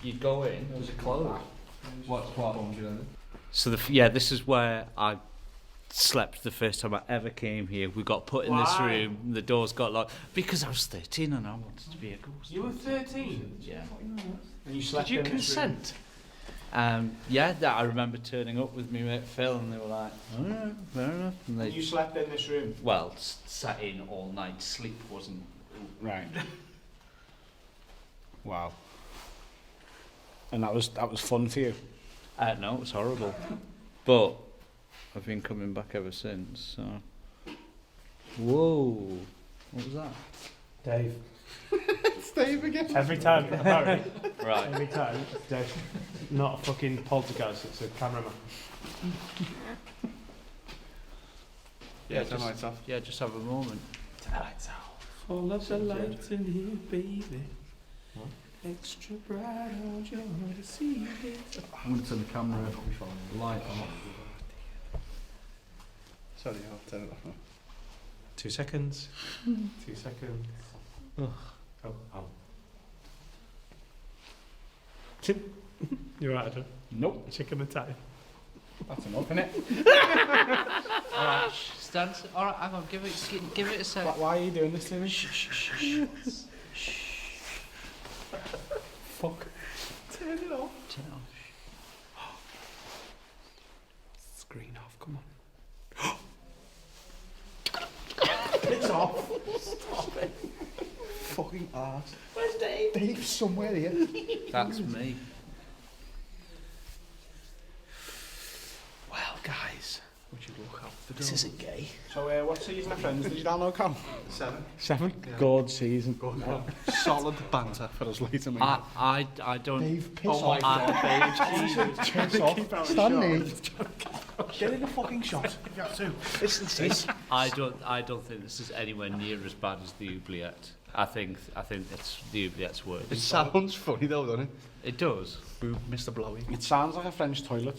You'd go in, was it closed? What home did you in? So this is where I slept the first time I ever came here. We got put in this Why? room, the doors got locked because I was 13 and I wanted to be a ghost. You were 13? Yeah. And you slept Did you in this room? consent? Yeah, that I remember turning up with me mate Phil and they were like, oh, yeah, fair enough. And they, You slept in this room? well, sat in all night. Sleep wasn't. Right. Wow. And that was fun for you. No, it was horrible. But I've been coming back ever since. So. Whoa, what was that? Dave. It's Dave again. Every time, apparently, Right. every time, it's Dave. Not a fucking poltergeist, it's a cameraman. Yeah, turn the lights off. Yeah, just have a moment. All of the lights in here, baby. Extra bright, I want you to see it. I'm going to turn the camera light on. Sorry, I'll turn it off now. 2 seconds. 2 seconds. Oh. You're right, Adam. Nope. Chicken and tie. That's enough, innit? Alright, stand. Alright, hang on, give it a sec. Why are you doing this to me? Fuck. Turn it off. Turn it off. Screen off, come on. It's off. Stop it. Fucking arse. Where's Dave? Dave's somewhere here. That's me. Well, guys, would you look out the door? This isn't gay. So, what season of Friends did you download, Cam? 7. 7? Yeah. Good season. Good. Solid banter for us later, mate. I don't. Dave, piss Oh my off. God, Piss off. Stanley. Get in the fucking shot. You have to. Listen to this. I don't think this is anywhere near as bad as the oubliette. I think it's the oubliette's worse. It sounds funny though, doesn't it? It does. Boom, Mr. Blowy. It sounds like a French toilet.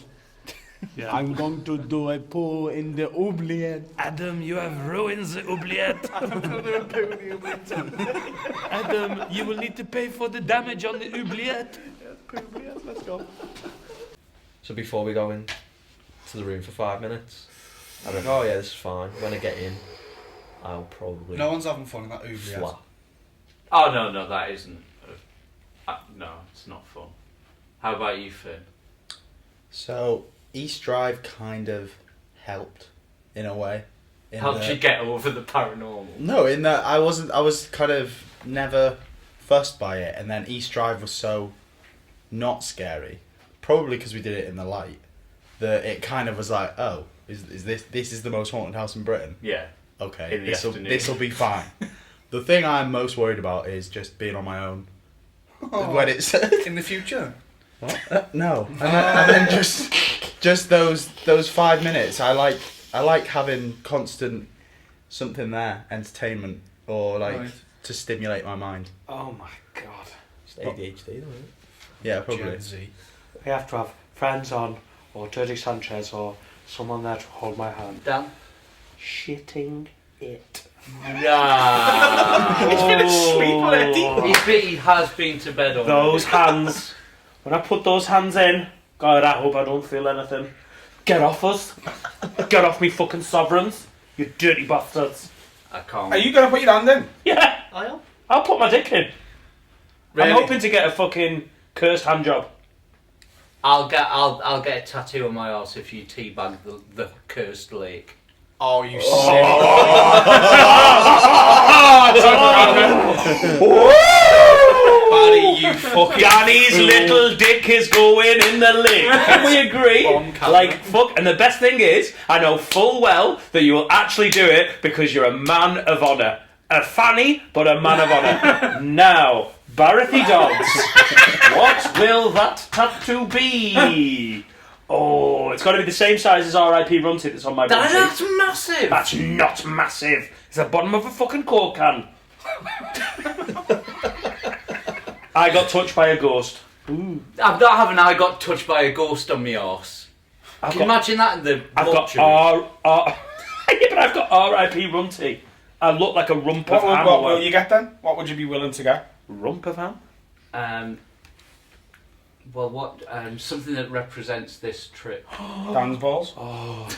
Yeah. I'm going to do a poo in the oubliette. Adam, you have ruined the oubliette. Adam, you will need to pay for the damage on the oubliette. Let's go. So before we go in to the room for 5 minutes, I think, oh yeah, this is fine. When I get in, I'll probably No one's having fun in that oubliette. flap. Oh no, that isn't. No, it's not fun. How about you, Finn? So, East Drive kind of helped, in a way. Helped you get over the paranormal? No, in that I was kind of never fussed by it, and then East Drive was so not scary, probably because we did it in the light, that it kind of was like, oh, is this is the most haunted house in Britain? Yeah. Okay, In the afternoon. this'll be fine. The thing I'm most worried about is just being on my own. When it's In the future. no, and then just those 5 minutes. I like having constant something there, entertainment, or like Right. to stimulate my mind. Oh my god. It's ADHD, though, isn't it? Yeah, probably. Gen Z. I have to have friends on, or Dirty Sanchez, or someone there to hold my hand. Dan? Shitting it. Nah. He's been asleep already. He has been to bed already. Those hands. When I put those hands in, God, I hope I don't feel anything. Get off us. Get off me fucking sovereigns. You dirty bastards. I can't. Are you going to put your hand in? Yeah, I'll. I'll put my dick in. Really? I'm hoping to get a fucking cursed hand job. I'll get a tattoo on my arse if you teabag the cursed lake. Oh, you Barry, you fucking Danny's little dick is going in the lake. Can we agree? On camera. Like, fuck. And the best thing is, I know full well that you will actually do it because you're a man of honour. A fanny, but a man of honour. Now, Barathy Dogs, what will that tattoo be? Oh, it's got to be the same size as R.I.P. Runty that's on my bum cheek. That's massive. That's not massive. It's the bottom of a fucking Coke can. I got touched by a ghost. I'm not having I got touched by a ghost on my arse. Can you imagine that in the I've got mortuary? yeah, but I've got R.I.P. Runty. I look like a rump of ham. What will you get then? What would you be willing to get? Rump of ham? Well, what? Something that represents this trip. Dan's balls. Logs,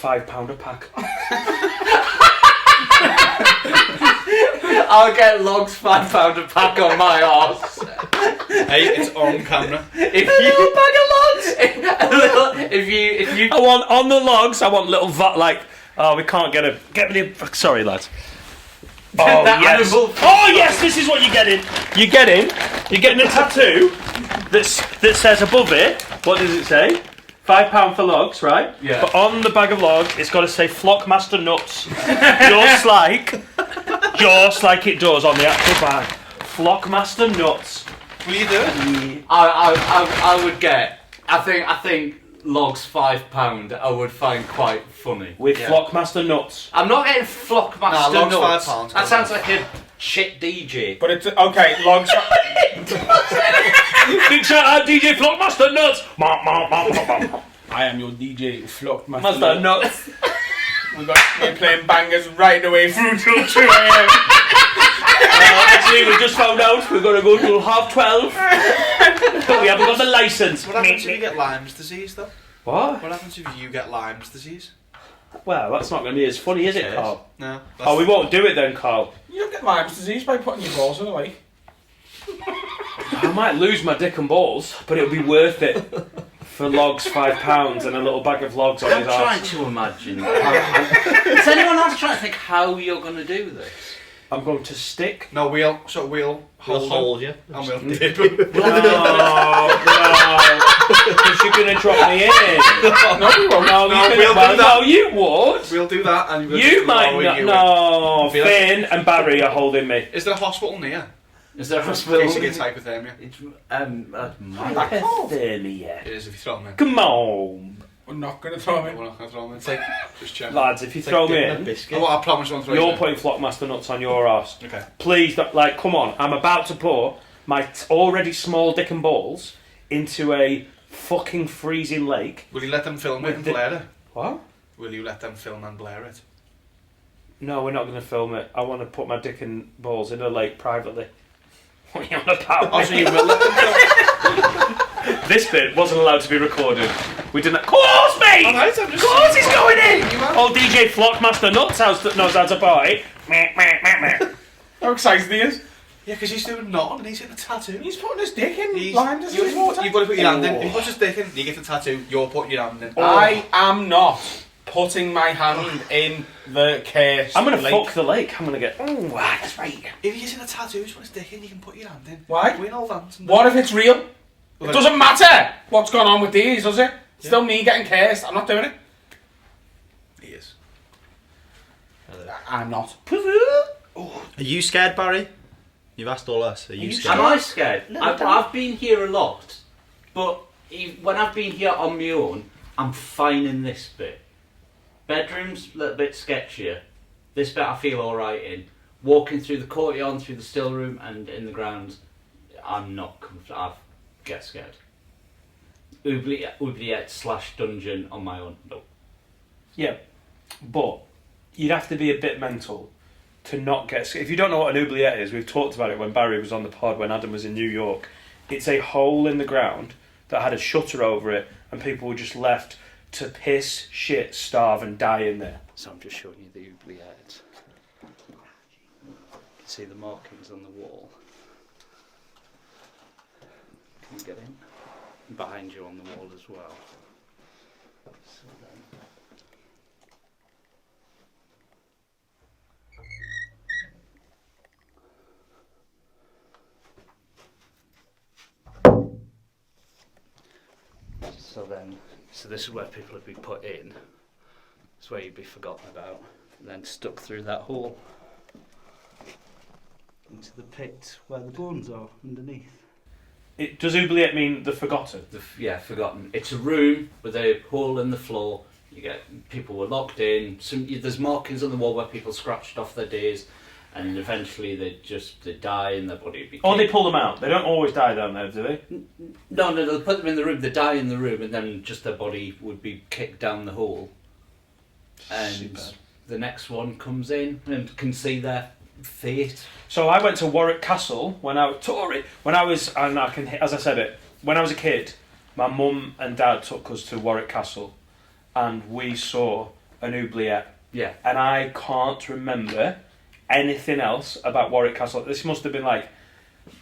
£5 a pack. I'll get logs £5 a pack on my arse. Hey, it's on camera. If you I want on the logs. I want little like. Oh, we can't get me. Sorry, lads. Oh That yes. animal- Oh yes. This is what you're getting. You're getting a tattoo that says above it. What does it say? £5 for logs, right? Yeah. But on the bag of logs, it's got to say Flockmaster Nuts, just like it does on the actual bag. Flockmaster Nuts. Will you do it? I would get. I think logs £5 I would find quite funny. With Flockmaster Nuts. I'm not getting Flockmaster Nah, logs nuts. £5, That sounds like a shit DJ. But it's okay. Logs. Big shout out DJ Flockmaster Nuts. I am your DJ, Flock Master Nuts. We're playing bangers right away through till 2 a.m. Actually, we just found out we're going to go till 12:30. But we haven't got the license. What happens if you get Lyme's disease, though? What? What happens if you get Lyme's disease? Well, that's not going to be as funny, is it, Carl? No. Oh, we won't do it then, Carl. You don't get Lyme's disease by putting your balls in the lake. I might lose my dick and balls, but it'll be worth it for logs, £5 and a little bag of logs on I'm his trying arse. to imagine. Is anyone else trying to think how you're going to do this? I'm going to stick. No, we'll We'll hold hold you. and we'll dip. No, because you're going to drop me in. No, we won't. No, No, you we'll do that. no, you would. We'll do that and we'll You just might lower not. you in. No, Feel Finn and Barry are holding me. Is there a hospital near? Is there a In hospital? case you get hypothermia. It's, Hypothermia. It is if you throw them in. Come on, We're not going to throw him in. We're not going to throw them in. Just check. lads. If you throw me A in, biscuit. Oh, I promise I won't throw you you're in. putting Flockmaster Nuts on your ass. Okay. Please, like, come on. I'm about to pour my already small dick and balls into a fucking freezing lake. Will you let them film it and the- blare it? What? Will you let them film and blare it? No, we're not going to film it. I want to put my dick and balls in a lake privately. What are you on about? Oh, so you will let them film This bit wasn't allowed to be recorded. We didn't. Course, mate! Alright, I'm Of just course he's going in! You man. Old DJ Flockmaster Nuts knows how to party. How excited he is. Yeah, because he's doing nothing and he's getting a tattoo. He's putting his dick in He's- Lyme disease water. You've got to put your hand in. If he puts his dick in, you get the tattoo, you're putting your hand in. I am not putting my hand in the case. I'm going to lake. fuck the lake. I'm going to get. Oh, that's right. If he gets in a tattoo, just put his dick in, you can put your hand in. Why? We know that. What if it's real? Well, It doesn't matter what's going on with these, does it? Still me getting cursed. I'm not doing it. He is. I'm not. Are you scared, Barry? You've asked all us. Are you scared? Am I scared? I've been here a lot, but when I've been here on my own, I'm fine in this bit. Bedroom's a little bit sketchier. This bit I feel alright in. Walking through the courtyard, through the still room, and in the grounds, I'm not comfortable. I get scared. Oubliette/dungeon on my own. No. Yeah, but you'd have to be a bit mental to not get scared. If you don't know what an oubliette is, we've talked about it when Barry was on the pod, when Adam was in New York. It's a hole in the ground that had a shutter over it, and people were just left to piss, shit, starve and die in there. So I'm just showing you the oubliette. You can see the markings on the wall. Can you get in? Behind you on the wall as well. So then, so this is where people would be put in. It's where you'd be forgotten about, and then stuck through that hole into the pit where the bones are underneath. Does oubliette mean the forgotten? Yeah, forgotten. It's a room with a hole in the floor. You get people were locked in. There's markings on the wall where people scratched off their days, and eventually they die and their body would be. Or they pull them out. They don't always die down there, do they? No, they'll put them in the room. They die in the room, and then just their body would be kicked down the hole. And the next one comes in and can see their fate. So I went to Warwick Castle when I was, and I can, as I said it, when I was a kid, my mum and dad took us to Warwick Castle, and we saw an oubliette. Yeah. And I can't remember anything else about Warwick Castle. This must have been like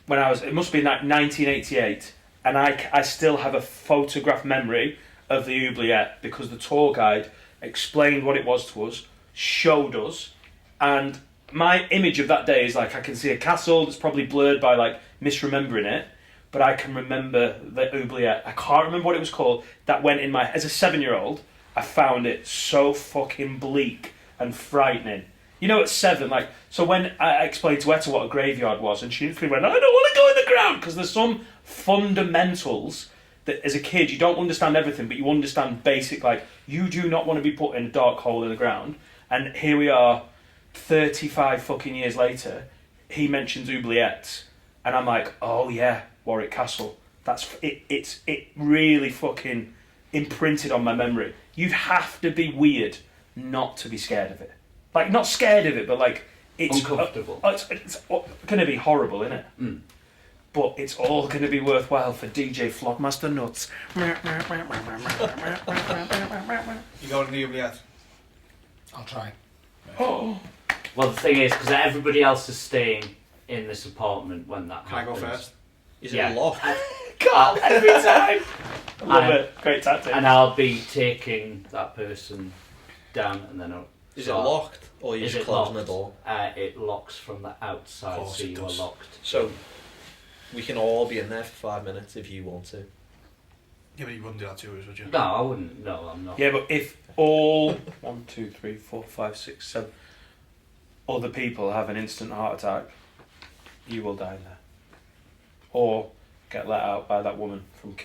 it must be like 1988, and I still have a photograph memory of the oubliette because the tour guide explained what it was to us, showed us, and my image of that day is like I can see a castle that's probably blurred by like misremembering it, but I can remember the oubliette. I can't remember what it was called. That went in my, as a 7-year-old, I found it so fucking bleak and frightening. You know, at 7, like, so when I explained to Etta what a graveyard was, and she instantly went, I don't want to go in the ground, because there's some fundamentals that as a kid you don't understand everything, but you understand basic, like, you do not want to be put in a dark hole in the ground. And here we are 35 fucking years later, he mentions oubliettes, and I'm like, oh yeah, Warwick Castle. That's it. It really fucking imprinted on my memory. You'd have to be weird not to be scared of it. Like, not scared of it, but like it's uncomfortable. It's going to be horrible, isn't it? Mm. But it's all going to be worthwhile for DJ Flogmaster Nuts. You got an oubliette? I'll try. Oh. Well, the thing is, because everybody else is staying in this apartment when that Can I happens. go first? Is it locked? God, every time. I love it. Great tactic. And I'll be taking that person down, and then Is it locked? Or are you Is just it closing locked? the door? It locks from the outside, Of course so it you does. are locked. So, we can all be in there for 5 minutes if you want to. Yeah, but you wouldn't do that to us, would you? No, I wouldn't. No, I'm not. Yeah, but if all 1, 2, 3, 4, 5, 6, 7 other people have an instant heart attack, you will die there, or get let out by that woman from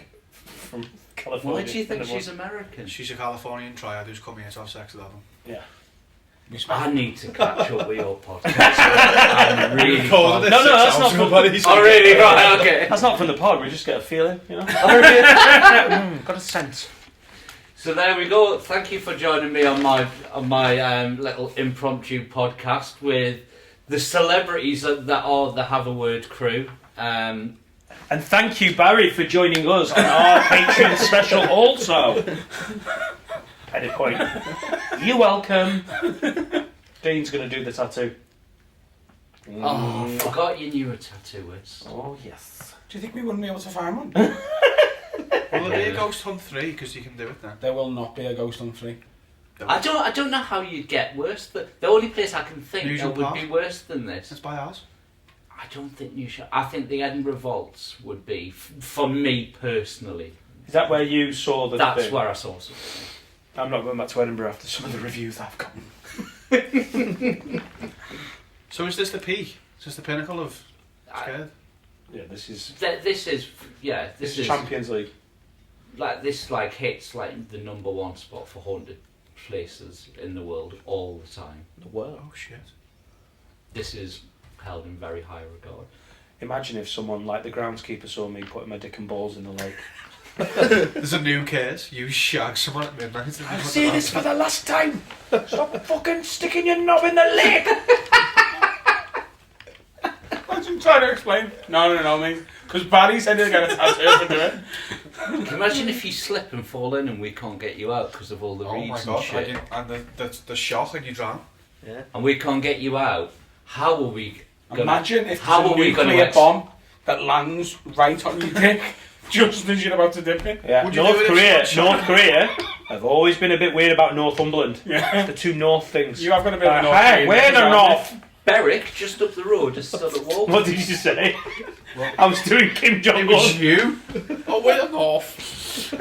California. Why do you think in the she's woods. American? She's a Californian triad who's come here to have sex with them. Yeah. I need to catch up with your podcast. I'm really. Recorded it No, 6 that's hours not ago, from- buddy. Oh, really? Right, okay. That's not from the pod. We just get a feeling, you know. Got a sense. So there we go. Thank you for joining me on my little impromptu podcast with the celebrities that are the Have a Word crew. And thank you, Barry, for joining us on our Patreon special also. Edit point. You're welcome. Dean's going to do the tattoo. Oh, I forgot you knew a tattooist. Oh, yes. Do you think we wouldn't be able to find one? Will there be a Ghost Hunt 3? Because you can do it then. There will not be a Ghost Hunt 3. I don't know how you'd get worse. The only place I can think Usual that would Park. be worse than this. Let's buy ours. I don't think I think the Edinburgh Vaults would be, for me personally. Is that where you saw the That's thing? where I saw something. I'm not going back to Edinburgh after some of the reviews I've gotten. So is this the peak? Is this the pinnacle of scared? Yeah, this is This is this is Champions League. like this like hits like the number one spot for haunted places in the world all the time. The world. Oh shit. This is held in very high regard. Imagine if someone like the groundskeeper saw me putting my dick and balls in the lake. There's a new case. You shag someone at midnight. I'll see this for the last time. Stop fucking sticking your knob in the lake. I was trying to explain. No, mate. Because Barry said he'd get a tattoo for doing it. Can you imagine if you slip and fall in and we can't get you out because of all the Oh my reeds god, and shit? and the shock and you drown. Yeah. And we can't get you out. How are we gonna... Imagine if How there's a are we gonna nuclear ex- bomb that lands right on your dick just as you're about to dip in. Yeah, Would you North do it if Korea. it's not North Korea. I've always been a bit weird about Northumberland. Yeah. The two North things. You have got a bit of a North Hey, Korean we're dick, the haven't North. Berwick, just up the road, just sort of walk. What did you say? I was doing Kim Jong It was Un. you. Oh, we're the North.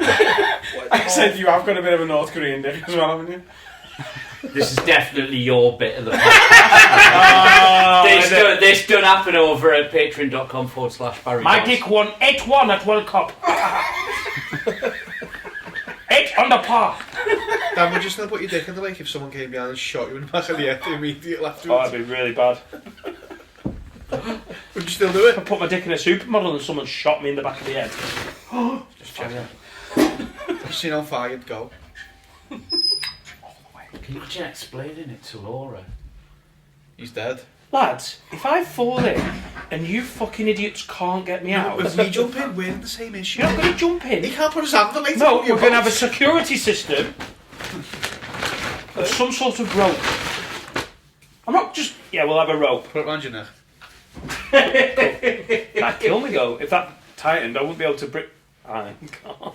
I said you have got a bit of a North Korean dick as well, haven't you? This is definitely your bit of the podcast. This don't happen over at patreon.com/Barry. My dick won 8-1 at World Cup. 8 on the par. Dan, would you still put your dick in the lake if someone came behind and shot you in the back of the head immediately Oh, afterwards? that'd be really bad. Would you still do I it? put my dick in a supermodel and someone shot me in the back of the head. Just checking. I've seen how far you'd go. Can you imagine explaining it to Laura? He's dead. Lads, if I fall in and you fucking idiots can't get me out, If we jump in, we're in the same issue. you're not going to jump He in. can't put his hand on it. No, we're going to have a security system of some sort of rope. I'm not just... Yeah, we'll have a rope. Put it around your neck. That'd kill me though. If that tightened, I wouldn't be able to break... I can't.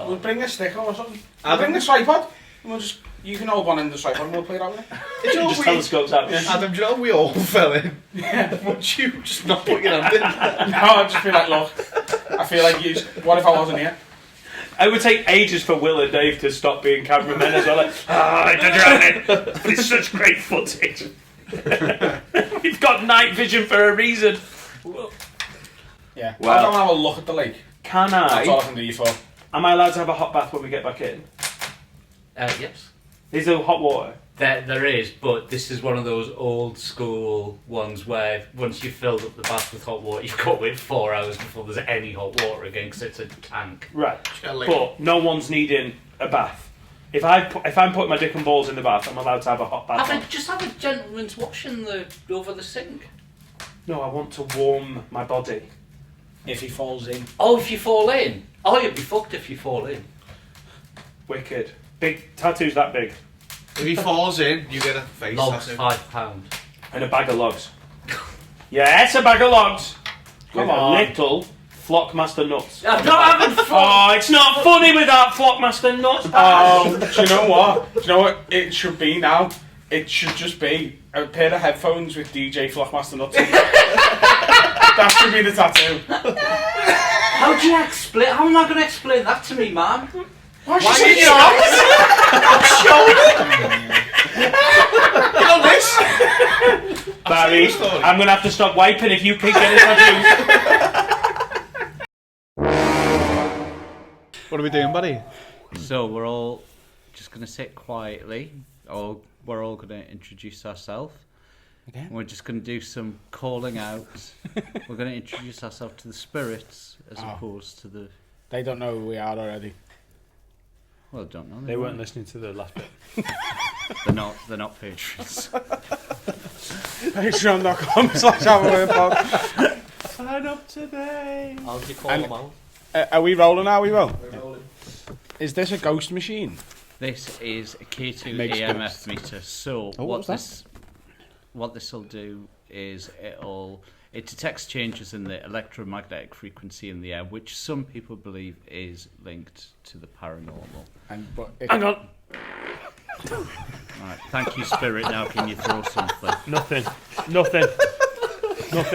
We'll bring a stick or something. I'll bring the tripod. And we'll just... You can hold one end of the tripod and we'll play it out with it. Did you know Just we, telescopes out. Adam, do you know we all fell in? Yeah. Would you just not put your hand in? No, I'd just be like, look, I feel like you... What if I wasn't here? It would take ages for Will and Dave to stop being cameramen as well. Like, they're drowning. But it's such great footage. We've got night vision for a reason. Yeah. Well- I'll go and have a look at the lake. Can That's all I I? can do you for. Am I allowed to have a hot bath when we get back in? Yes. Is there hot water? There is, but this is one of those old school ones where once you've filled up the bath with hot water, you've got to wait 4 hours before there's any hot water again because it's a tank. Right. But no one's needing a bath. If I'm putting my dick and balls in the bath, I'm allowed to have a hot bath. Just have a gentleman's wash over the sink. No, I want to warm my body. If he falls in. Oh, if you fall in. Oh, you'll be fucked if you fall in. Wicked. Big tattoos that big. If he falls in, you get a face Logs tattoo. £5. And a bag of logs. Yes, a bag of logs. Come With on. a little Flockmaster nuts. I'm not having fun. Oh, it's not funny without Flockmaster nuts. Oh, do you know what? Do you know what it should be now? It should just be a pair of headphones with DJ Flockmaster nuts. That should be the tattoo. How do you explain? How am I going to explain that to me, man? Why Why should did you you know this? Barry, the story. I'm going to have to stop wiping if you keep getting tattoos. What are we doing, buddy? So we're all just going to sit quietly, or we're all going to introduce ourselves. Okay. We're just going to do some calling out. We're going to introduce ourselves to the spirits as opposed to the... They don't know who we are already. Well, I don't know. They weren't listening to the last bit. They're not patrons. Patreon.com/HaveAWayPod. Sign up today. How do you call And- them out? Are we rolling now? We will. We're rolling. Is this a ghost machine? This is a K2 Makes EMF ghosts. meter. So Oh, what what this will do is it detects changes in the electromagnetic frequency in the air, which some people believe is linked to the paranormal. Hang on. Right, thank you, Spirit. Now can you throw something Nothing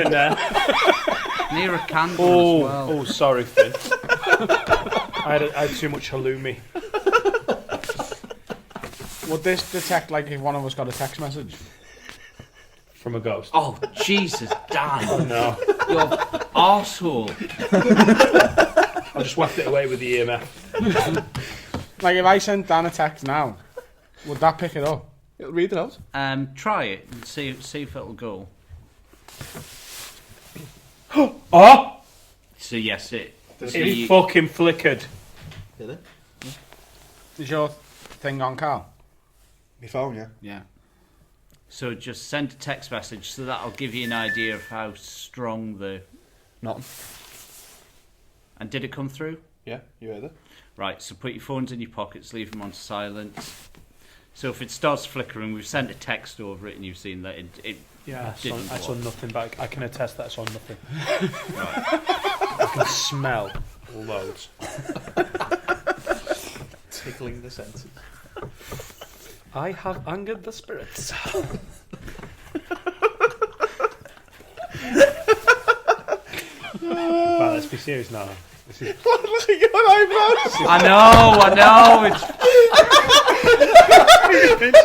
there. near a candle as well? Oh, sorry, Finn. I had too much halloumi. Would this detect like if one of us got a text message? From a ghost. Oh, Jesus, Dan, No. you're arsehole. I just whacked it away with the EMF. Like if I sent Dan a text now, would that pick it up? It'll read it out. Try it and see if it'll go. Oh! So yes, it. It fucking flickered. Did it? Is your thing on, Carl? My phone, yeah. Yeah. So just send a text message, so that'll give you an idea of how strong the... Nothing. And did it come through? Yeah, you heard it. Right, so put your phones in your pockets, leave them on silent. So if it starts flickering, we've sent a text over it and you've seen that it Yeah, didn't I saw work. nothing, but I can attest that I saw nothing. I can smell loads. Tickling the senses. I have angered the spirits. Right, let's be serious now. This is Look at your eyebrows. I know, it's Look at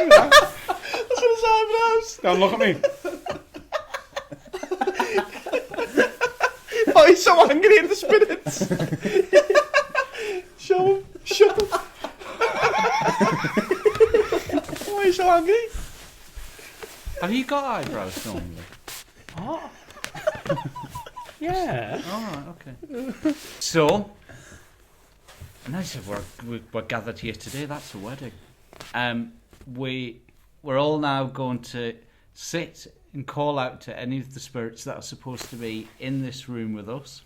his eyebrows. don't look at me. Oh, he's so angry at the spirits. Show him. Show him. Why are you so angry? Have you got eyebrows normally? Yeah. Alright, okay. So, nice if we're gathered here today, that's a wedding. We're all now going to sit and call out to any of the spirits that are supposed to be in this room with us.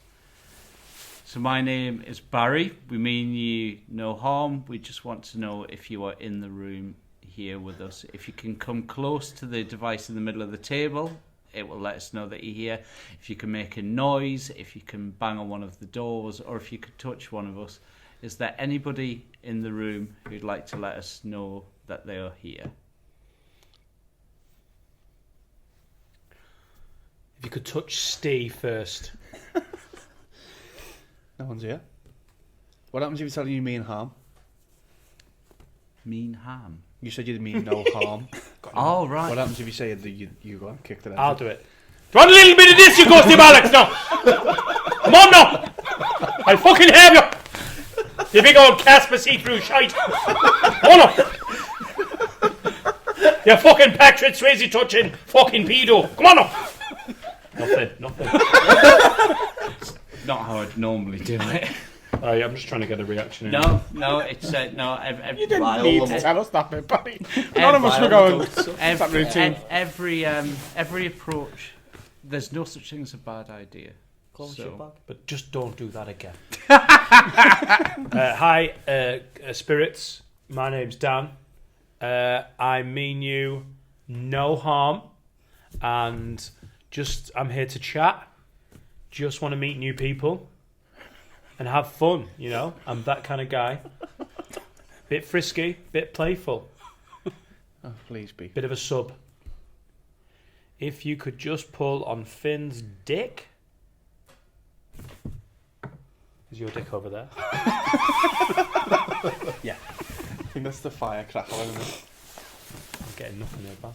So my name is Barry. We mean you no harm. We just want to know if you are in the room here with us. If you can come close to the device in the middle of the table, it will let us know that you're here. If you can make a noise, if you can bang on one of the doors, or if you could touch one of us. Is there anybody in the room who'd like to let us know that they are here? If you could touch Steve first. No one's here. What happens if you tell you mean harm? Mean ham. You said you mean no harm. Oh, right. What happens if you say that you got kicked it out? I'll do it. Do you want a little bit of this, you ghosty bollocks? No! Come on now! I'll fucking have you! You big old Casper see-through shite! Come on now! You fucking Patrick Swayze touching fucking pedo! Come on now! Nothing. Not how I'd normally do it. Oh yeah, I'm just trying to get a reaction in. No, it's no. You didn't need to tell us that bit, buddy. None of us were going. Every approach, there's no such thing as a bad idea. So, But just don't do that again. Hi, spirits. My name's Dan. I mean you no harm, and I'm here to chat. Just want to meet new people and have fun. You know, I'm that kind of guy. Bit frisky, bit playful, Oh, please be. bit of a sub. If you could just pull on Finn's dick. Is your dick over there? Yeah. I think that's the fire crackling. I'm getting nothing there, Baz.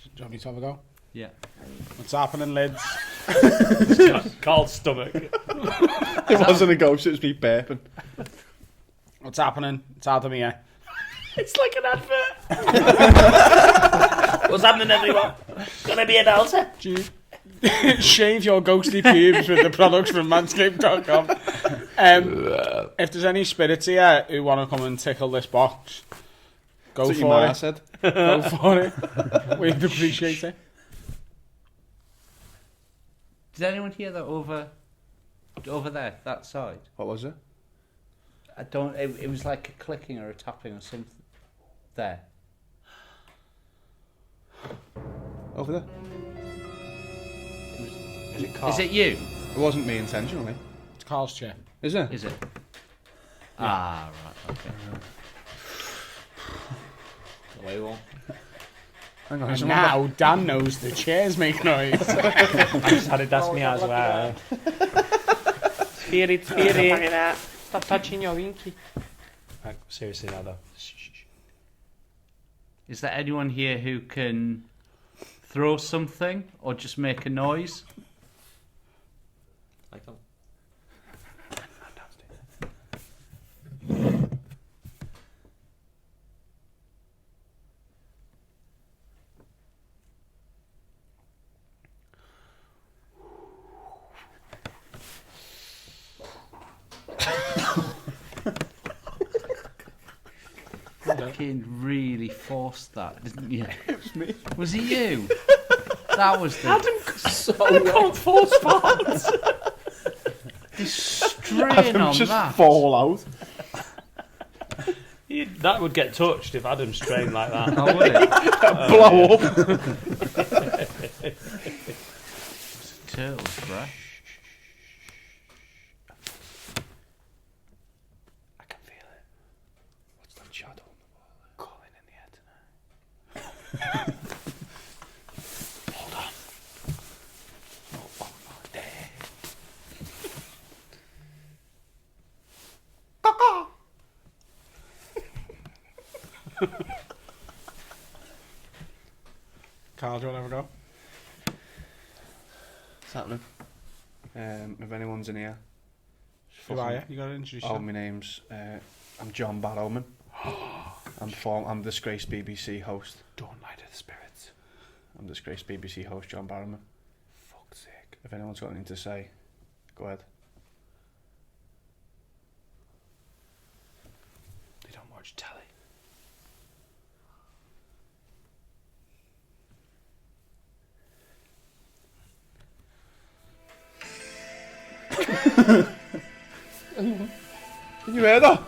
Do you want me to have a go? yeah. What's happening, lads? Cold stomach. It wasn't a ghost, it was me burping. What's happening? It's Adam here. It's like an advert. What's happening, everyone? Gonna be an altar. Shave your ghostly pubes with the products from manscaped.com. If there's any spirits here who want to come and tickle this box, go That's what your for ma it. said. Go for it. We'd appreciate it. Did anyone hear that over there, that side? What was it? I don't. It was like a clicking or a tapping or something. There. Over there. Is it Carl? Is it you? It wasn't me intentionally. It's Carl's chair. Is it? Is it? Ah, right. Okay. Away one. Hang on. And now Dan knows the chairs make noise. I just had it, that's me as well. Spirit. Stop touching your winky. Right, seriously now though. Is there anyone here who can throw something or just make a noise? I can't. Fucking really forced that, didn't you? It was me. Was it you? That was the. So can't force parts. This strain on just that. fall out. That would get touched if Adam's trained like that. Oh, would it? Blow up. Turtle fresh. I can feel it. What's that shadow on the wall? Calling in the air tonight. Hold on. Oh, there. Carl, do you want to have a go? What's happening? If anyone's in here. Who are you? You got to introduce Oh, yourself. my name's I'm John Barrowman. I'm disgraced BBC host. Don't lie to the spirits. I'm disgraced BBC host John Barrowman. Fuck's sake. If anyone's got anything to say, go ahead. They don't watch telly. Can you hear that?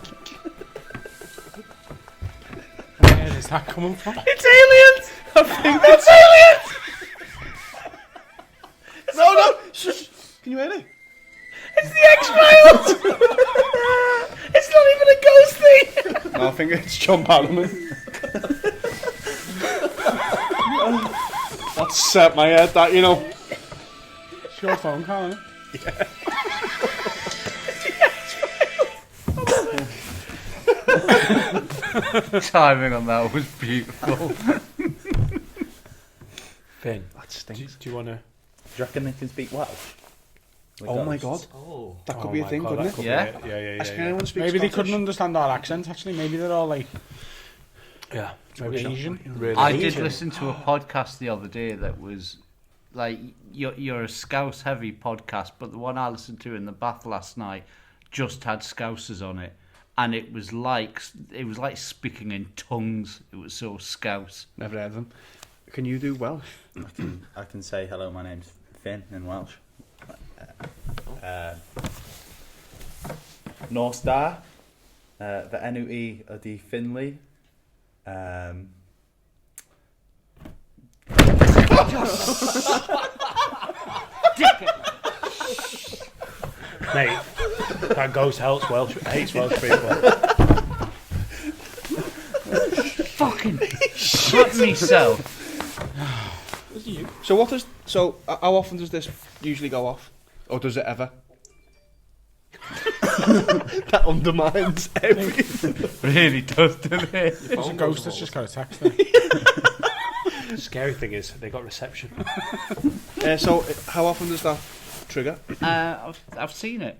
Where is that coming from? It's aliens! I think that's aliens! No! Shh. Can you hear it? It's the X-Files! It's not even a ghost thing! No, I think it's John Barrowman. That set my head, that, you know. It's your phone, Carl, isn't it? Timing on that was beautiful. Finn, That stinks. Do you want to... Do you reckon they can speak Welsh? Like Oh my ghosts? god. oh, That could be a thing, couldn't it? Yeah. Yeah. Can anyone speak Maybe they Scottish? couldn't understand our accent, actually. Maybe they're all like... yeah. Maybe Asian. Really. I did listen to a podcast the other day that was like you're a Scouse heavy podcast, but the one I listened to in the bath last night just had Scousers on it, and it was like speaking in tongues. It was so Scouse. Never heard of them. Can you do Welsh? I can say hello, my name's Finn in Welsh. North Star. The NUE ydy Finley. Mate, that ghost hates Welsh people. Fucking shit myself. So how often does this usually go off? Or does it ever? That undermines everything. Really does, doesn't it? It's a ghost that's just got a text there. The scary thing is they got reception. So how often does that trigger? I've seen it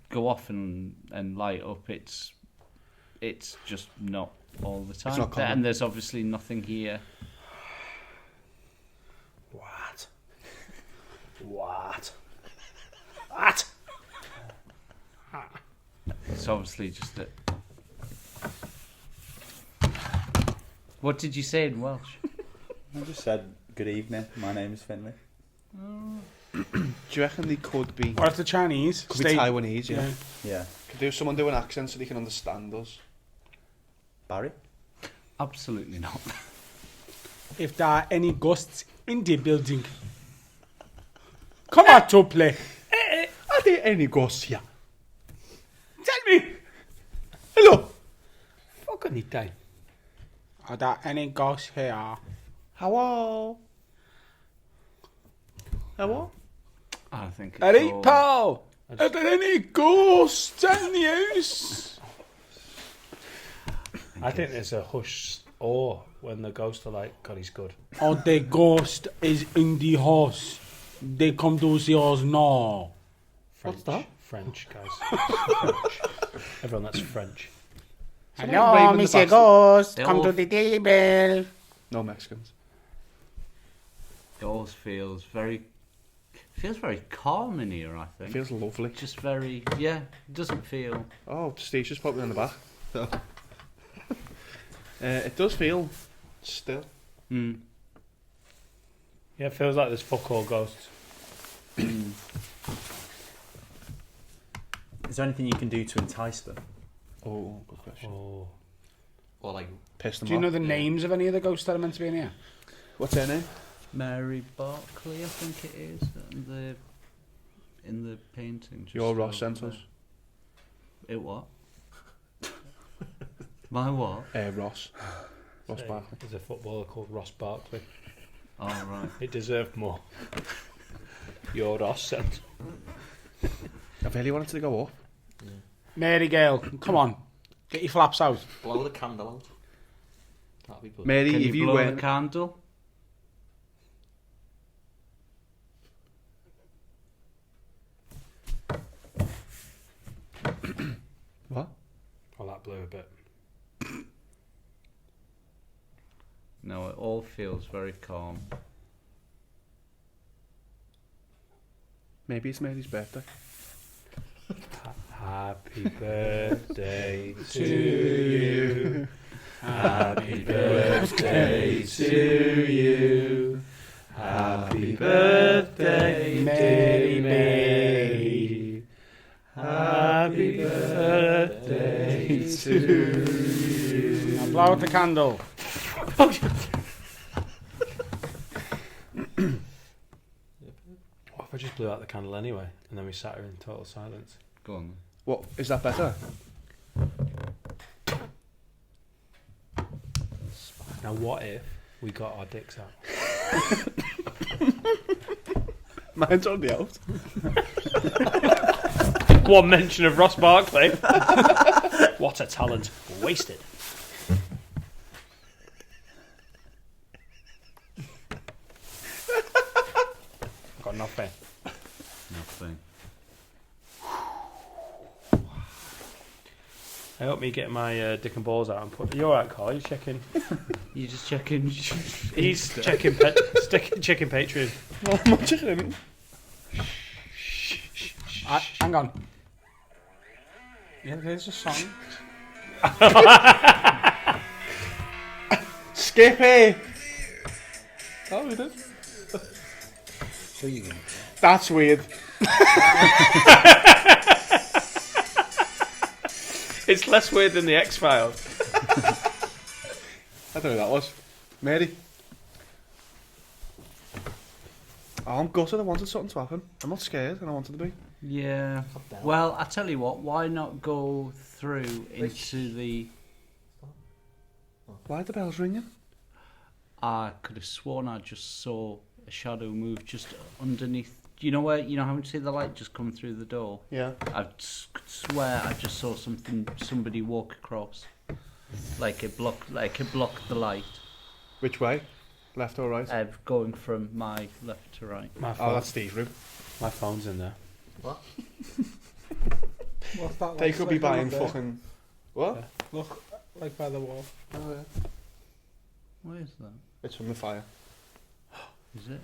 go off and light up. It's just not all the time. not common. And there's obviously nothing here. What? What? It's obviously just that. What did you say in Welsh? I just said, good evening, my name is Finley. Do you reckon they could be? Or if the Chinese... Could be Taiwanese, yeah. Yeah. Could someone do an accent so they can understand us? Barry? Absolutely not. If there are any ghosts in the building, come out to play. Are there any ghosts here? Tell me, Hello. Fucking time. are there any ghosts here? Hello. Hello. I think it's Alright, all- pal. Are there any ghosts in the house? I think there's a hush awe when the ghosts are like, God, he's good. Or the ghost is in the house. They come to see us now. French. What's that? French, guys. French. Everyone that's French. Hello, Raven the Mr. Bastard. Ghost. They Come all- to the table. No Mexicans. It always feels very calm in here. I It think. feels lovely. Just very, yeah. It doesn't feel. Oh, Steve's just put me on the back. So. It does feel still. Mm. Yeah, it feels like there's fuck all ghosts. Is there anything you can do to entice them? Oh, good question. Oh. Or like, Piss them Do you off. know the names of any of the ghosts that are meant to be in here? What's her name? Mary Barclay, I think it is, in the painting. Just Your Ross over sent us. there. It what? My what? Ross. Ross Hey, Barkley. There's a footballer called Ross Barkley. Oh, right. It deserved more. Your Ross sent. I really wanted to go up. Mary Gale, come on. Get your flaps out. blow the candle out. That'd be good. Mary, Can if you you blow went... the candle? What? Oh, that blew a bit. No, it all feels very calm. Maybe it's Mary's birthday. Happy birthday to you. Happy birthday to you. Happy birthday, Mary Mary. Happy birthday to you. Now blow out the candle. What if I just blew out the candle anyway, and then we sat here in total silence? Go on. What? Is that better? Now, what if we got our dicks out? Mine's already out. One mention of Ross Barkley. What a talent wasted. Got nothing. Nothing. I hope me getting my dick and balls out and put. You alright, Carl? You checking? You just checking. He's checking. Checking Patreon. I'm not checking anything. Hang on. Yeah, there's a song. Skippy! Oh, we did. That's weird. It's less weird than the X-Files. I don't know who that was. Mary. Oh, I'm gutted. I wanted something to happen. I'm not scared, and I wanted to be. Yeah. Well, I tell you what. Why not go through into the? Why are the bells ringing? I could have sworn I just saw a shadow move just underneath. Do you know where? You know how you see the light just come through the door? Yeah. I swear I just saw somebody walk across, like it blocked the light, Which way? Left or right? going from my left to right. My Oh, phone, that's Steve's room. my phone's in there. What? What's that They could be buying fucking... What? Look, like by the wall. Oh, yeah. Where is that? It's from the fire. Is it?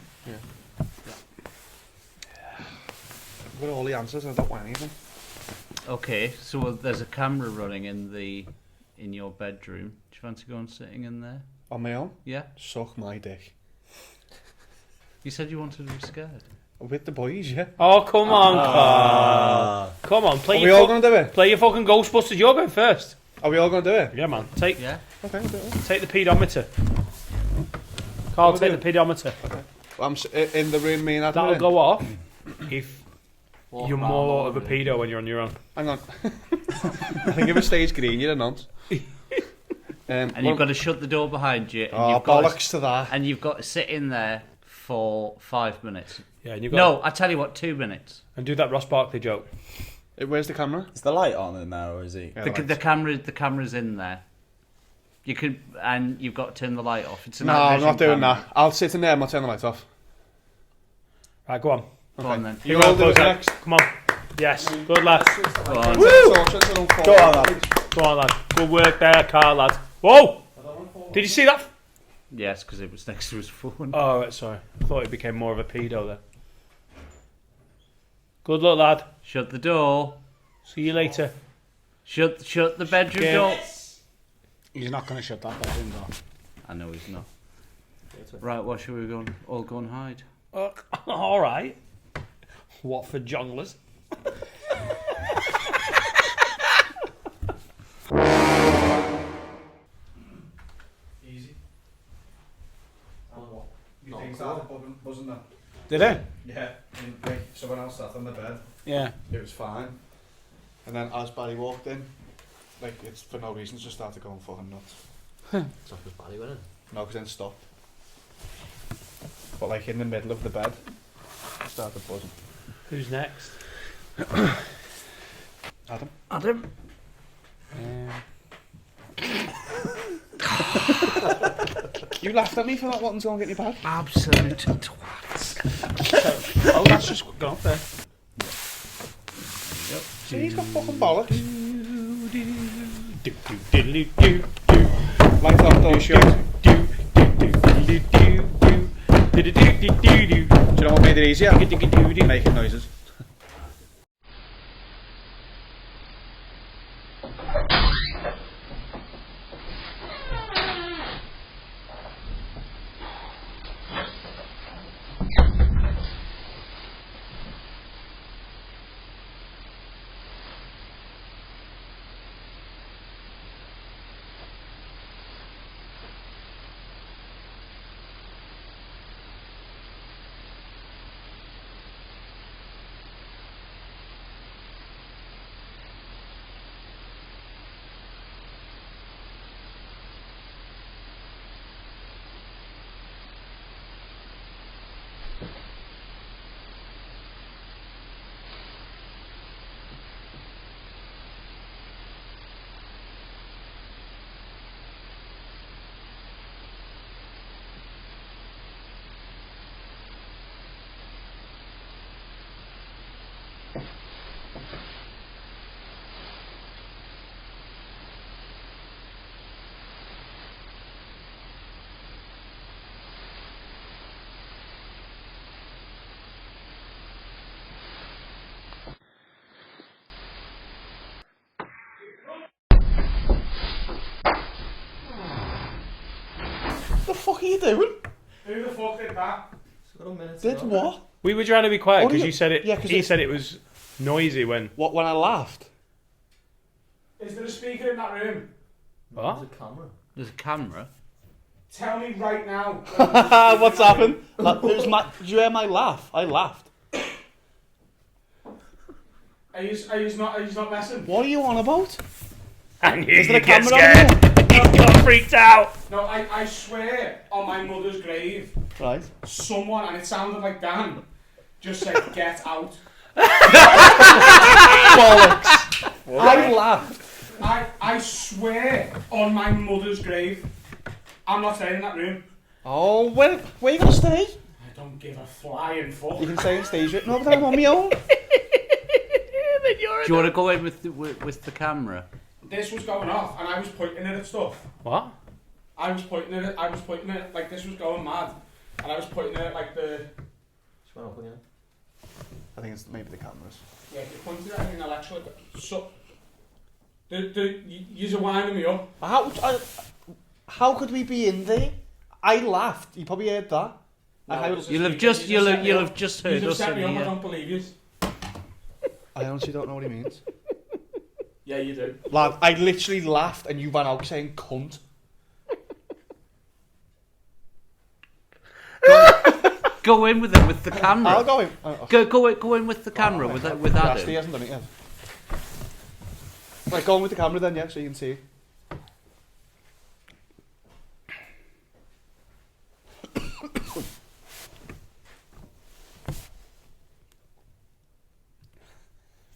I've got all the answers, I don't want anything. Okay, so there's a camera running in your bedroom. Do you fancy going sitting in there? On my own? Yeah. Suck my dick. You said you wanted to be scared. With the boys, yeah. Oh, come on, Carl. Come on, Are we all going to do it? play your fucking Ghostbusters. You're going first. Are we all going to do it? Yeah, man. Take Yeah. Okay, I'll do it. the pedometer. Carl, What take do the pedometer. Well, I'm in the room, me and Adam. That'll are in. go off if Walk you're around more all of a the pedo when you're on your own. Hang on. I think if it stays green, you're a nonce. And you've got to shut the door behind you. And Oh, you've got bollocks to that. and you've got to sit in there for 5 minutes. Yeah, and you've got No, I tell you what, 2 minutes. and do that Ross Barkley joke. Where's the camera? Is the light on in there, or is he? Yeah, The camera's in there. You could, and you've got to turn the light off. It's a No, night I'm vision not doing camera. that. I'll sit in there and I'll turn the lights off. Right, go on. Go on then. You all do it Close next. up. Come on. Yes, good lad. Go on. Go on, lad. Go on, lad. Good work there, Carl, lad. Whoa! Did you see that? Yes, because it was next to his phone. Oh, right, sorry. I thought it became more of a pedo there. Good luck, lad. Shut the door. See you later. Shut the bedroom Yeah. door. He's not going to shut that bedroom door. I know he's not. Right, what should we all go and hide? All right. Watford jonglers. Your thing started buzzing then. Did it? Yeah. Like someone else sat on the bed. Yeah. It was fine. And then as Barry walked in, like it's for no reason, it just started going fucking nuts. It's like his body went in. No, because then it stopped. But like in the middle of the bed, it started buzzing. Who's next? Adam? Adam. You laughed at me for not wanting to go and get your bag. Absolute twats. Oh, that's just gone up there. See, he's got fucking bollocks. Like that door shut. Do you know what made it easier? Making noises. What the fuck are you doing? Who the fuck did that? Did what? We were trying to be quiet Oh, because you- you said it. yeah, 'cause he it- said it was noisy when. What, when I laughed? Is there a speaker in that room? What? There's a camera. There's a camera. Tell me right now. What's happened? It was did you hear my laugh? I laughed. Are you not messing? What are you on about? I knew Is there a you'd get camera on scared. He got freaked out. No, I swear on my mother's grave, Right. someone, and it sounded like Dan, just said, get out. Bollocks. I laughed. I swear on my mother's grave, I'm not staying in that room. Oh, where are you going to stay? I don't give a flying fuck. You can stay on stage with no, but I'm on my own. Do you want to go in with the camera? This was going off, and I was pointing it at stuff. What? I was pointing it like this was going mad, and I was pointing it at like the. Just went up again. I think it's maybe the cameras. Yeah, you pointed at an electrical. So, you're winding me up. How could we be in there? I laughed. You probably heard that. You'll have just heard You us set me in up, I here. don't believe you. I honestly don't know what he means. Yeah, you do. Lad, I literally laughed and you ran out saying cunt. Go in with it with the camera. I'll go in. Go in with the camera with He Adam. hasn't done it yet. Right, go on with the camera then, yeah, so you can see.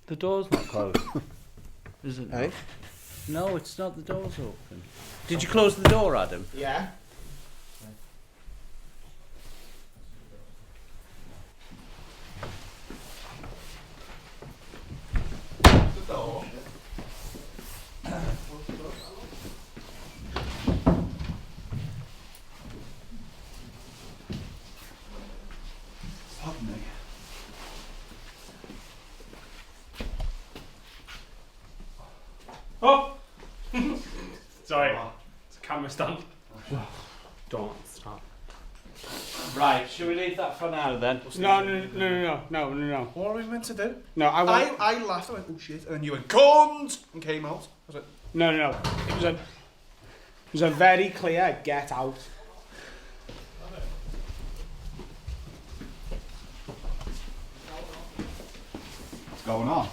The door's not closed. Is it? Hey? No, it's not. The door's open. Did you close the door, Adam? Yeah. Pardon me. Oh! Sorry. It's a camera stand. Don't stop. Right. Should we leave that for now then? No. What are we meant to do? No, I won't. I laughed, I went, oh shit, and then you went, cunt! And came out. I was like, No. It was a very clear get out. going on?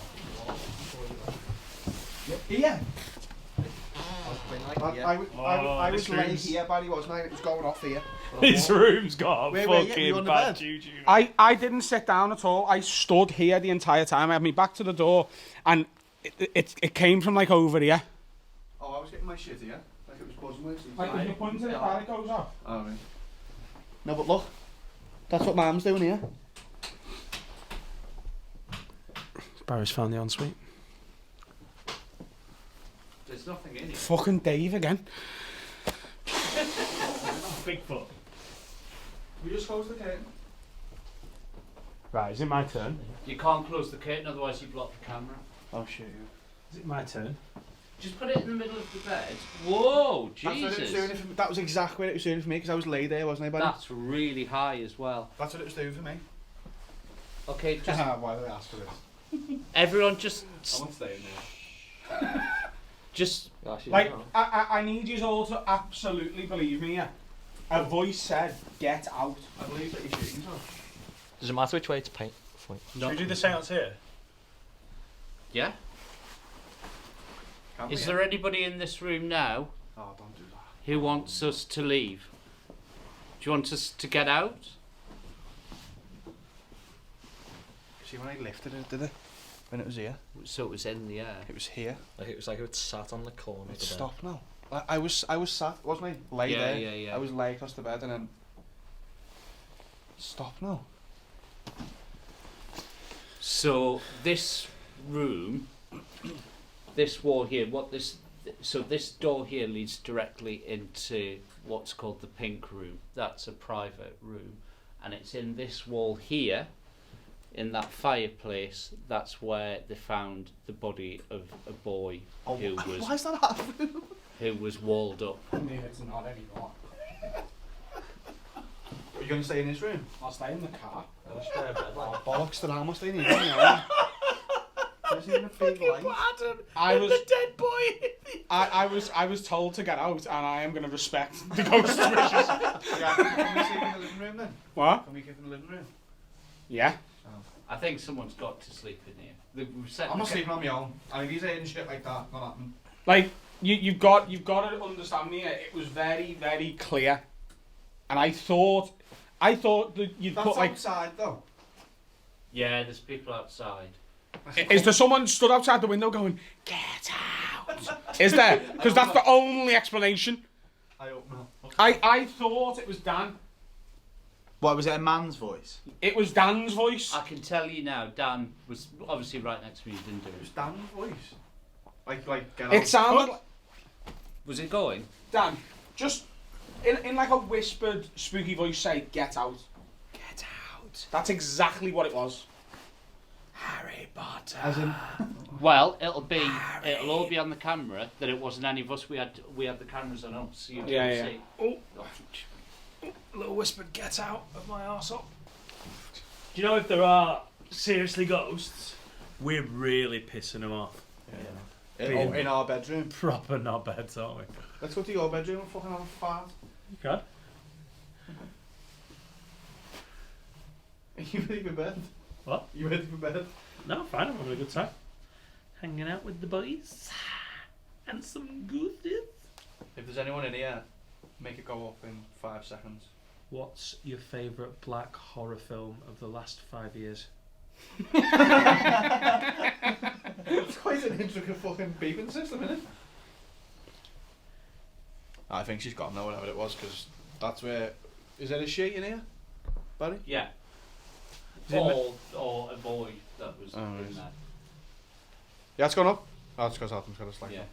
Yeah. I was laying here, Barry, wasn't I? It was going off here. This room's got Where were you? You fucking on the bad bed? juju. I didn't sit down at all. I stood here the entire time. I had my back to the door, and it came from like over here. Oh, I was getting my shit here. Like it was buzzing with. Like when you point to it, it goes off. Oh, right. No, but look. That's what Mum's doing here. Barry's found the ensuite. There's nothing in it. Fucking Dave again. Bigfoot. We just closed the curtain. Right, is it my turn? You can't close the curtain, otherwise you block the camera. Oh shit. Is it my turn? Just put it in the middle of the bed. Whoa, That's what it was Jesus. doing that was exactly what it was doing for me because I was laid there, wasn't I, buddy? That's really high as well. That's what it was doing for me. Okay, just Why did I ask for this? everyone just I won't stay in there. just Like I need you all to absolutely believe me. Yeah. A voice said, "Get out." I believe that you're shooting, so. Does it matter which way it's paint? Should we do the seance here? yeah. Can't Is we? there anybody in this room now Oh, don't do that. who wants us to leave? Do you want us to get out? See when I lifted it, did it? When it was here. So it was in the air. It was here. Like it was like it sat on the corner of It's the bed. stopped now. I was sat, wasn't I? Lay Yeah, there. yeah, yeah. I was lay across the bed and then stop now. So this room, this wall here, so this door here leads directly into what's called the pink room. That's a private room, and it's in this wall here, in that fireplace. That's where they found the body of a boy who Why was is that happening? who was walled up. It's not anymore. Are you going to stay in this room? I'll stay in the car. Oh, bollocks to that, I'm not staying in here. There's even a big light. I was dead boy. I was told to get out, and I am going to respect the ghost's wishes. Yeah, can we sleep in the living room then? What? Can we keep in the living room? Yeah. I think someone's got to sleep in here. We've set I'm not sleeping on my own. And if he's eating shit like that, not happening. Like you've got to understand me. It was very, very clear, and I thought that you'd That's put like. outside though. Yeah, there's people outside. Is there someone stood outside the window going, "Get out"? Is there? Because that's the only explanation. I hope not. I thought it was Dan. What, was it a man's voice? It was Dan's voice. I can tell you now, Dan was obviously right next to me. He didn't do It was it. Dan's voice. Like get out. It sounded like Was it going? Dan. Just in like a whispered, spooky voice, say, "Get out." Get out. That's exactly what it was. Harry Potter. As in, Well, it'll all be on the camera that it wasn't any of us. We had the cameras on us, so you Yeah, can yeah. see. Oh, a little whispered "get out" of my arsehole. Do you know if there are seriously ghosts, we're really pissing them off. in our bedroom. Proper not beds, aren't we? Let's go to your bedroom and fucking have a fart. Okay. Are you ready for bed? What? You ready for bed? No, fine. I'm having a good time. Hanging out with the boys and some gooses. If there's anyone in here, make it go up in 5 seconds. What's your favourite black horror film of the last 5 years? It's quite an intricate fucking beeping system, isn't it? I think she's got to know whatever it was because that's where. Is there a sheet in here, Barry? Yeah. Is it Or a boy that was Oh, in right. there. Yeah, it's gone up. Oh, it's because Alton's got a slack. Yeah.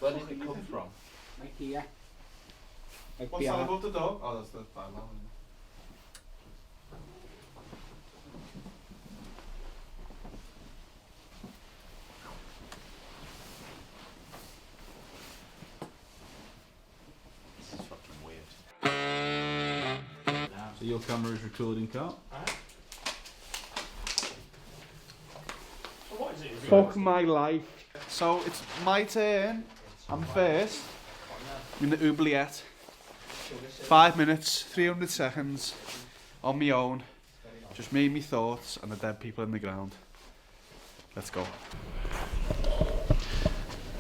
Where did it come from? Like here. Like What's that behind. above the door? Oh, that's the fire alarm. This is fucking weird. So your camera is recording, Carl? What is it? Fuck my life. So it's my turn. I'm first. I'm in the oubliette. 5 minutes, 300 seconds on my own. Just me, me thoughts, and the dead people in the ground. Let's go.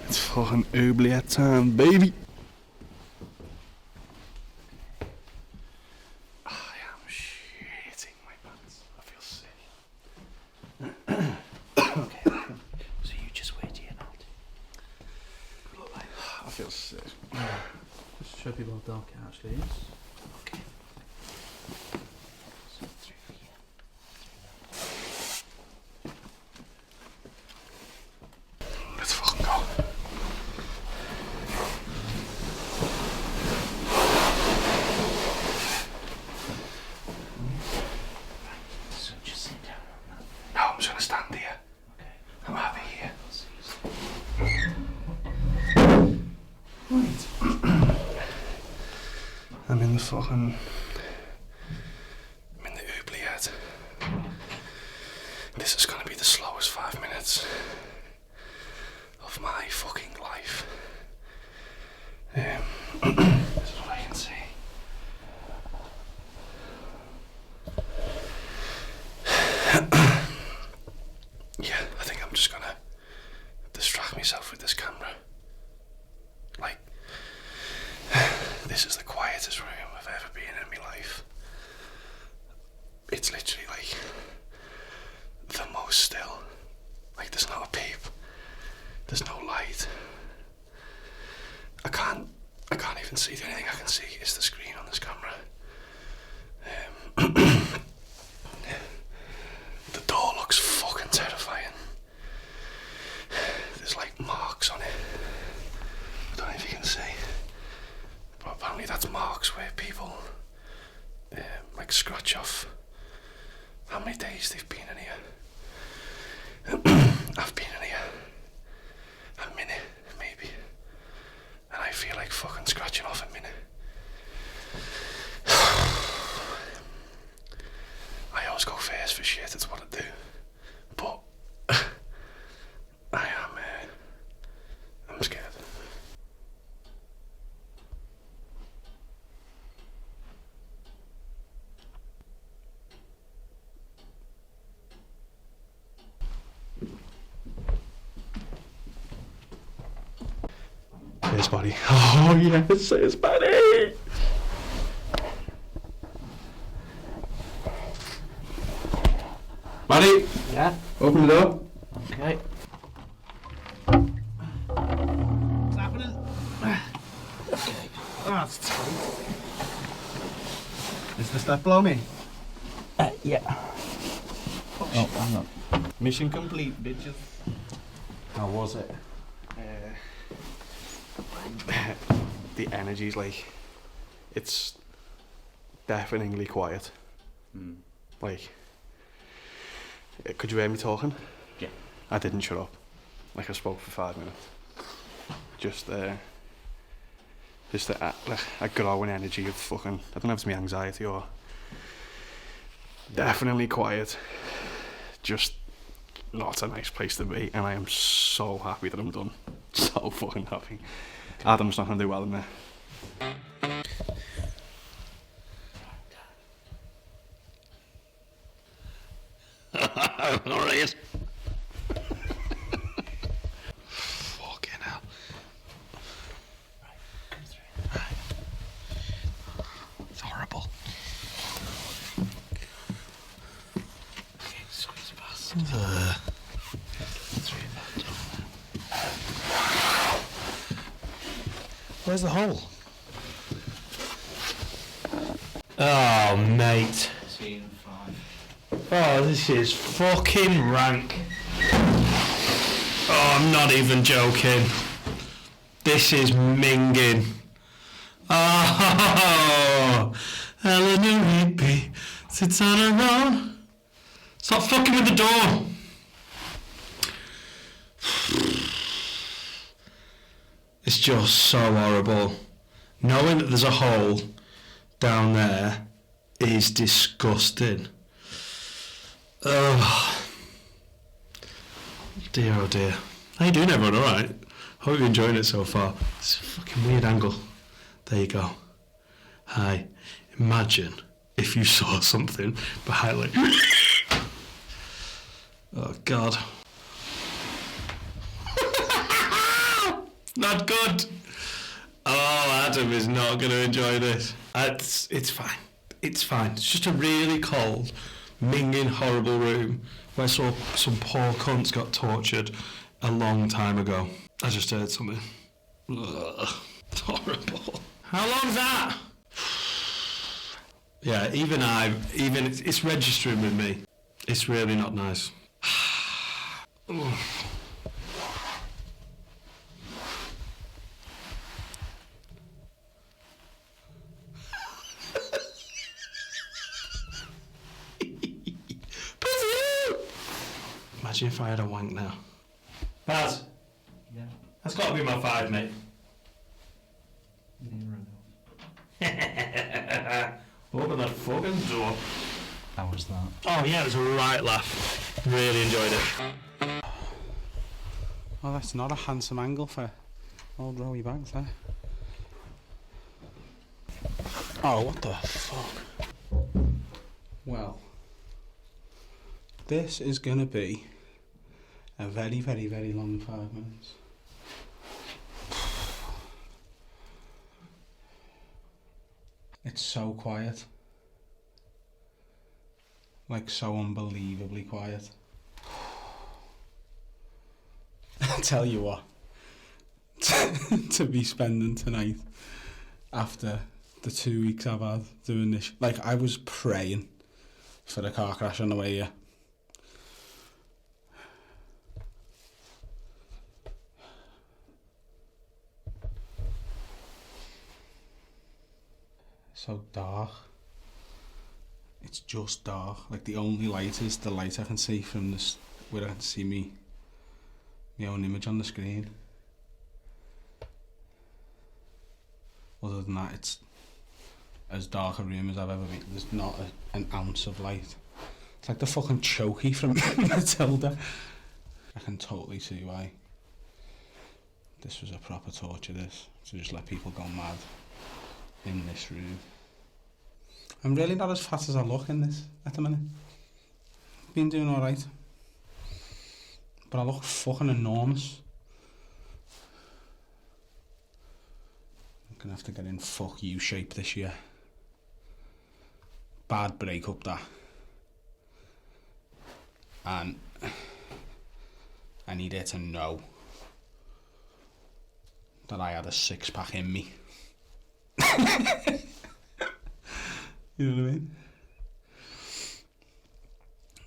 It's fucking oubliette time, baby. I am shitting my pants. I feel sick. Okay. So you just wait here now. I feel sick. Just show people how dark it actually is. Okay. So through here. Let's fucking go. So just sit down on that. No, I'm just gonna stand here. Okay. I'm happy here. Right. I'm in the fucking... I'm in the oubliette. This is gonna be the slowest 5 minutes of my fucking life. This is what I can see. Yeah, I think I'm just gonna distract myself with this camera. Like, this is the quietest room I've ever been in my life. It's literally like the most still. Like, there's not a peep. There's no light. I can't even see. The only thing I can see is the screen on this camera. The door looks fucking terrifying. There's like marks on it. I don't know if you can see. But apparently that's marks where people like scratch off how many days they've been in here. I've been in here a minute, maybe. And I feel like fucking scratching off a minute. I always go first for shit, it's what I do. But I'm scared. Cheers, buddy. Oh, yes, cheers, buddy. Buddy. Yeah. Open the door. Okay. What's happening? Oh, that's tight. Is the stuff blow me? Yeah. Oh, hang on. Mission complete, bitches. How was it? The energy's like, it's deafeningly quiet. Like, could you hear me talking? Yeah. I didn't shut up. Like, I spoke for 5 minutes. Just a growing energy of fucking, I don't know if it's my anxiety or definitely quiet. Just not a nice place to be, and I am so happy that I'm done. So fucking happy. Adam's not gonna do well in there. Alright. Fucking hell. It's horrible. Okay, squeeze past. Where's the hole? Oh, mate. Scene 5. Oh, this is fucking rank. Oh, I'm not even joking. This is minging. Oh, Eleanor Rigby sits on her own. Stop fucking with the door. It's just so horrible. Knowing that there's a hole down there is disgusting. Oh dear. How you doing, everyone? Alright? Hope you're enjoying it so far. It's a fucking weird angle. There you go. Hi. Imagine if you saw something behind, like, oh God, not good. Oh, Adam is not going to enjoy this. It's fine. It's fine. It's just a really cold, minging, horrible room where some poor cunts got tortured a long time ago. I just heard something. Ugh, it's horrible. How long's that? Yeah, even it's registering with me. It's really not nice. Imagine if I had a wank now. Baz. Yeah. That's got to be my 5, mate. Open that fucking door. How was that? Oh yeah, it was a right laugh. Really enjoyed it. Oh, that's not a handsome angle for old Rowie Banks there. Oh, what the fuck? Well, this is gonna be a very, very, very long 5 minutes. It's so quiet. Like, so unbelievably quiet. I tell you what, to be spending tonight after the 2 weeks I've had doing this, like, I was praying for a car crash on the way here. So dark. It's just dark. Like, the only light is the light I can see from this, where I can see my own image on the screen. Other than that, it's as dark a room as I've ever been. There's not an ounce of light. It's like the fucking Chokey from Matilda. I can totally see why this was a proper torture, this, to just let people go mad in this room. I'm really not as fat as I look in this at the minute. Been doing alright. But I look fucking enormous. I'm gonna have to get in fuck you shape this year. Bad breakup that. And I need her to know that I had a 6-pack in me. You know what I mean?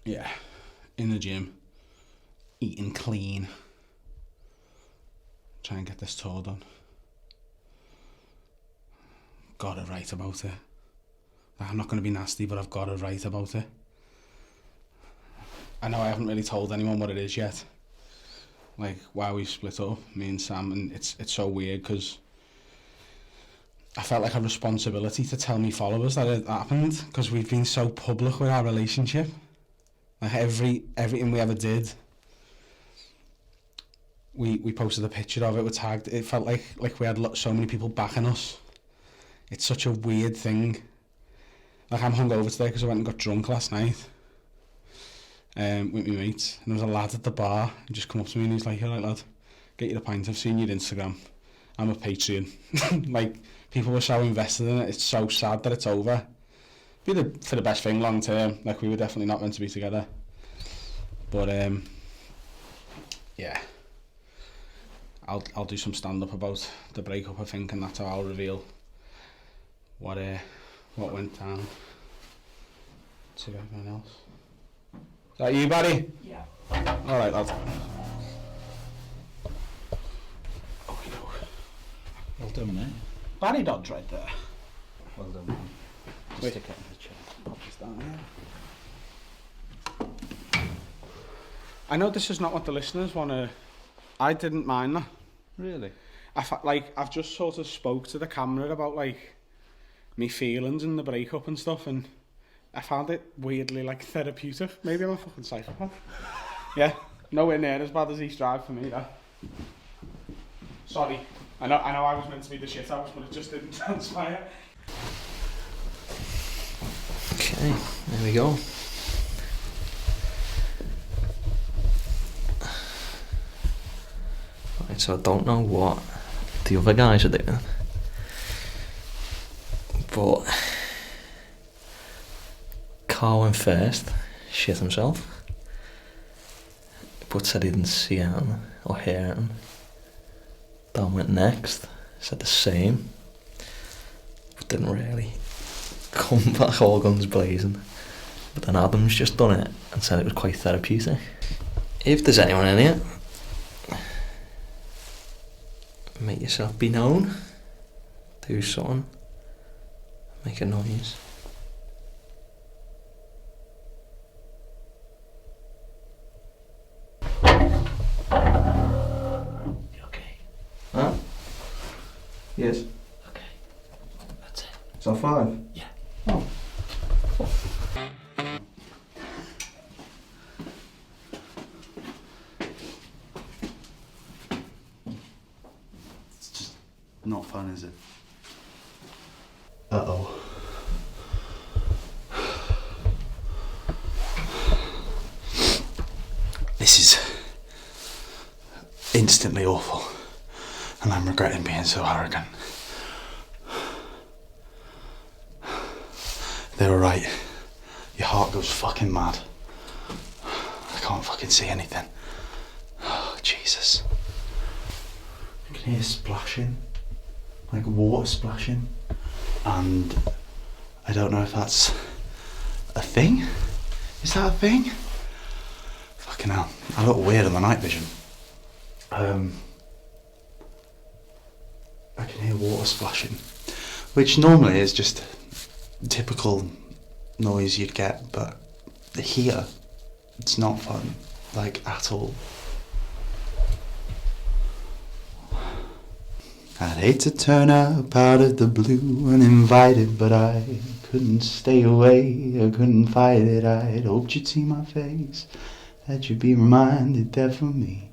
Yeah. In the gym. Eating clean. Try and get this tour done. Gotta write about it. I'm not going to be nasty, but I've got to write about it. I know I haven't really told anyone what it is yet. Like, why we split up, me and Sam, and it's so weird because I felt like a responsibility to tell me followers that it happened because we've been so public with our relationship. Like, everything we ever did, we posted a picture of it, we tagged. It felt like we had so many people backing us. It's such a weird thing. Like, I'm hungover today because I went and got drunk last night with my mates, and there was a lad at the bar who just come up to me and he's like, "All right, lad, get you a pint. I've seen your Instagram. I'm a Patreon." Like, people were so invested in it. It's so sad that it's over. Be for the best thing long term. Like, we were definitely not meant to be together. But yeah, I'll do some stand up about the breakup, I think, and that's how I'll reveal what went down to everyone else. Is that you, Barry? Yeah. All right, lad. Well done, mate. Barry Dodds right there. Well done, man. Just Wait. stick it in the chair. Pop this down here. I know this is not what the listeners want to... I didn't mind that. Really? I've just sort of spoke to the camera about, like, me feelings and the breakup and stuff, and I found it weirdly, like, therapeutic. Maybe I'm a fucking psychopath. Yeah, nowhere near as bad as East Drive for me, that. Sorry. I know I was meant to be the shit house, but it just didn't transpire. Okay, there we go. Right, so I don't know what the other guys are doing, but Carl went first, shit himself, but said he didn't see it or hear it. Dan went next, said the same, but didn't really come back all guns blazing. But then Adam's just done it and said it was quite therapeutic. If there's anyone in here, make yourself be known, do something, make a noise. You okay? Huh? Yes. Okay. That's it. Is that 5? Yeah. Oh. It's just not fun, is it? Uh-oh. This is instantly awful, and I'm regretting being so arrogant. They were right. Your heart goes fucking mad. I can't fucking see anything. Oh, Jesus. I can hear splashing, like water splashing, and I don't know if that's a thing. Is that a thing? Fucking hell, I look weird on the night vision. I can hear water splashing, which normally is just typical noise you'd get, but here, it's not fun, like, at all. I'd hate to turn up out of the blue uninvited, but I couldn't stay away, I couldn't fight it. I'd hoped you'd see my face, that you'd be reminded that for me.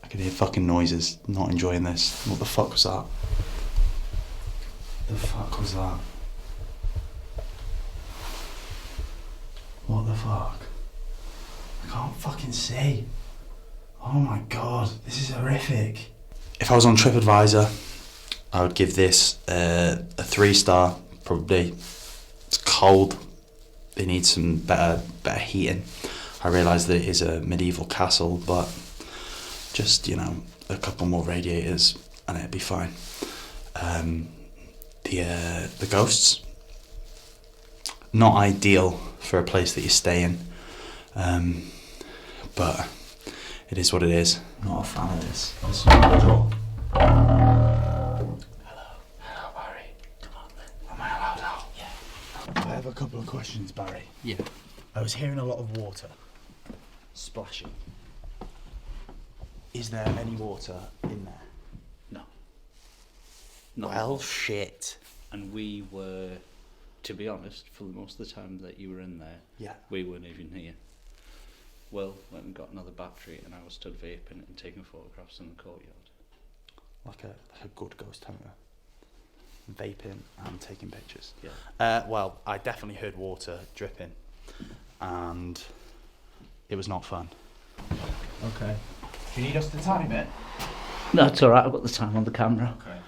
I could hear fucking noises, not enjoying this. What the fuck was that? The fuck was that? What the fuck? I can't fucking see. Oh my god, this is horrific. If I was on TripAdvisor, I would give this a 3-star, probably. It's cold. They need some better heating. I realise that it is a medieval castle, but just, you know, a couple more radiators and it'd be fine. The ghosts, not ideal for a place that you stay in, but it is what it is. Not a fan of this. Listen to the door. Hello, Barry. Come on then. Am I allowed out? Yeah. I have a couple of questions, Barry. Yeah. I was hearing a lot of water splashing. Is there any water in there? No. Not Well, shit. And we were, to be honest, for most of the time that you were in there, Yeah. we weren't even here. Will went and got another battery, and I was stood vaping and taking photographs in the courtyard. Like a good ghost hunter. Vaping and taking pictures. Yeah. Well, I definitely heard water dripping, and it was not fun. Okay. Do you need us to time it? No, it's alright, I've got the time on the camera. Okay.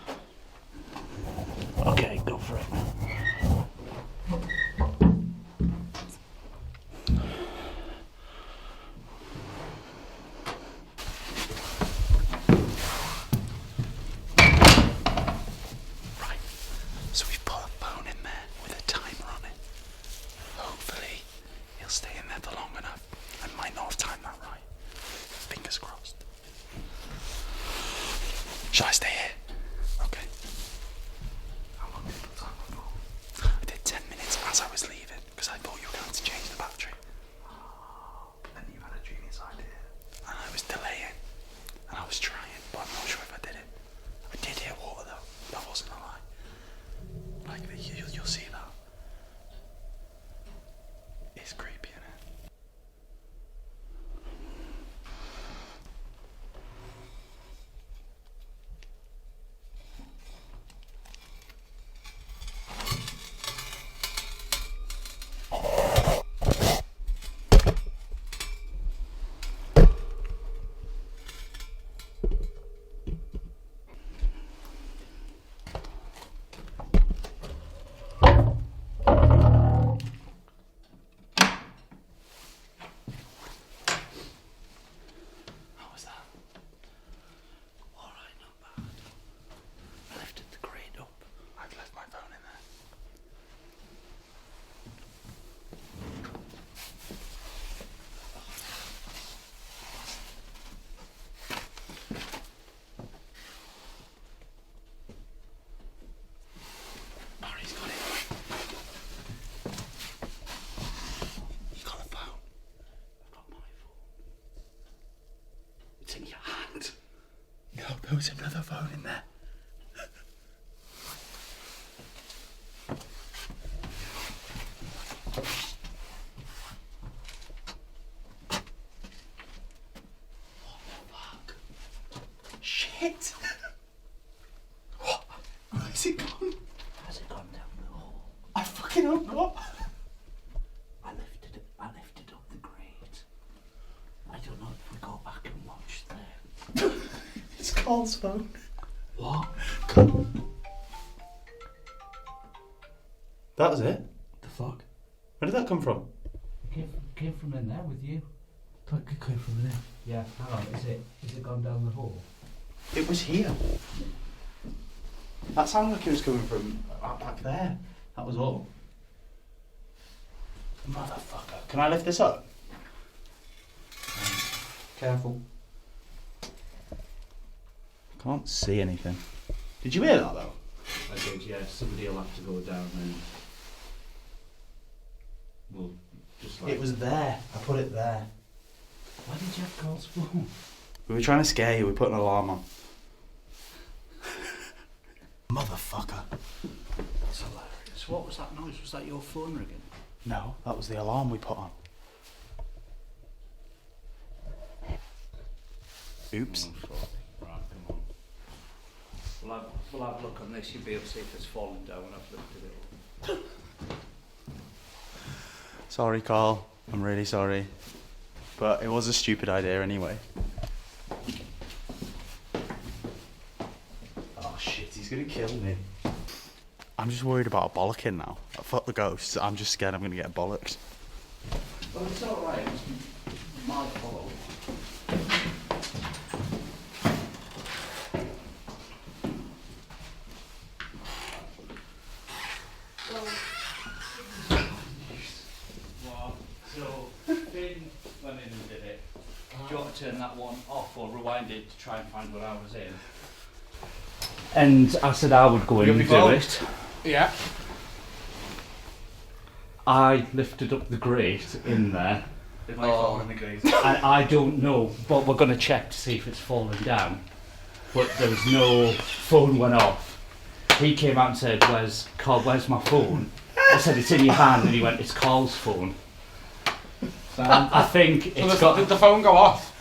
Okay, go for it. Right, so we've put a phone in there with a timer on it. Hopefully, he'll stay in there for long enough. I might not have timed that right. Fingers crossed. Shall I stay here? Okay. How long did you put time for? I did 10 minutes as I was leaving, because I thought you were going to change the battery. And you had a genius idea. And I was delaying. And I was trying, but I'm not sure if I did it. I did hear water though. That wasn't a lie. Like, you'll see that. It's creepy, isn't it? was another phone in there. Shit! What? Where's it gone? Has it gone down the hall? I fucking hope not. I lifted up the grate. I don't know if we go back and watch there. It's Carl's phone. What? That was it? The fuck? Where did that come from? Came from in there with you. It came from there. Yeah, hang on, is it gone down the hall? It was here. That sounded like it was coming from back there. That was all. Motherfucker. Can I lift this up? Careful. Can't see anything. Did you hear that though? I did, yeah. Somebody will have to go down and we'll just like... It was there. I put it there. Why did you have Carl's phone? We were trying to scare you. We put an alarm on. Motherfucker. That's hilarious. What was that noise? Was that your phone ringing? No, that was the alarm we put on. Oops. Right, come on. We'll have a look on this. You'll be able to see if it's fallen down when I've lifted it up. Sorry, Carl. I'm really sorry. But it was a stupid idea anyway. Oh shit, he's gonna kill me. I'm just worried about a bollocking now. Fuck the ghosts. I'm just scared I'm gonna get bollocked. Well, it's alright. It's my fault. So, Finn went in and did it. Do you want to turn that one off or rewind it to try and find what I was in? And I said I would go in and do it. Yeah. I lifted up the grate in there. It might fall in the grate. And I don't know, but we're going to check to see if it's fallen down. But there was no phone went off. He came out and said, Carl, where's my phone? I said, it's in your hand, and he went, it's Carl's phone. I think it's got... Did the phone go off?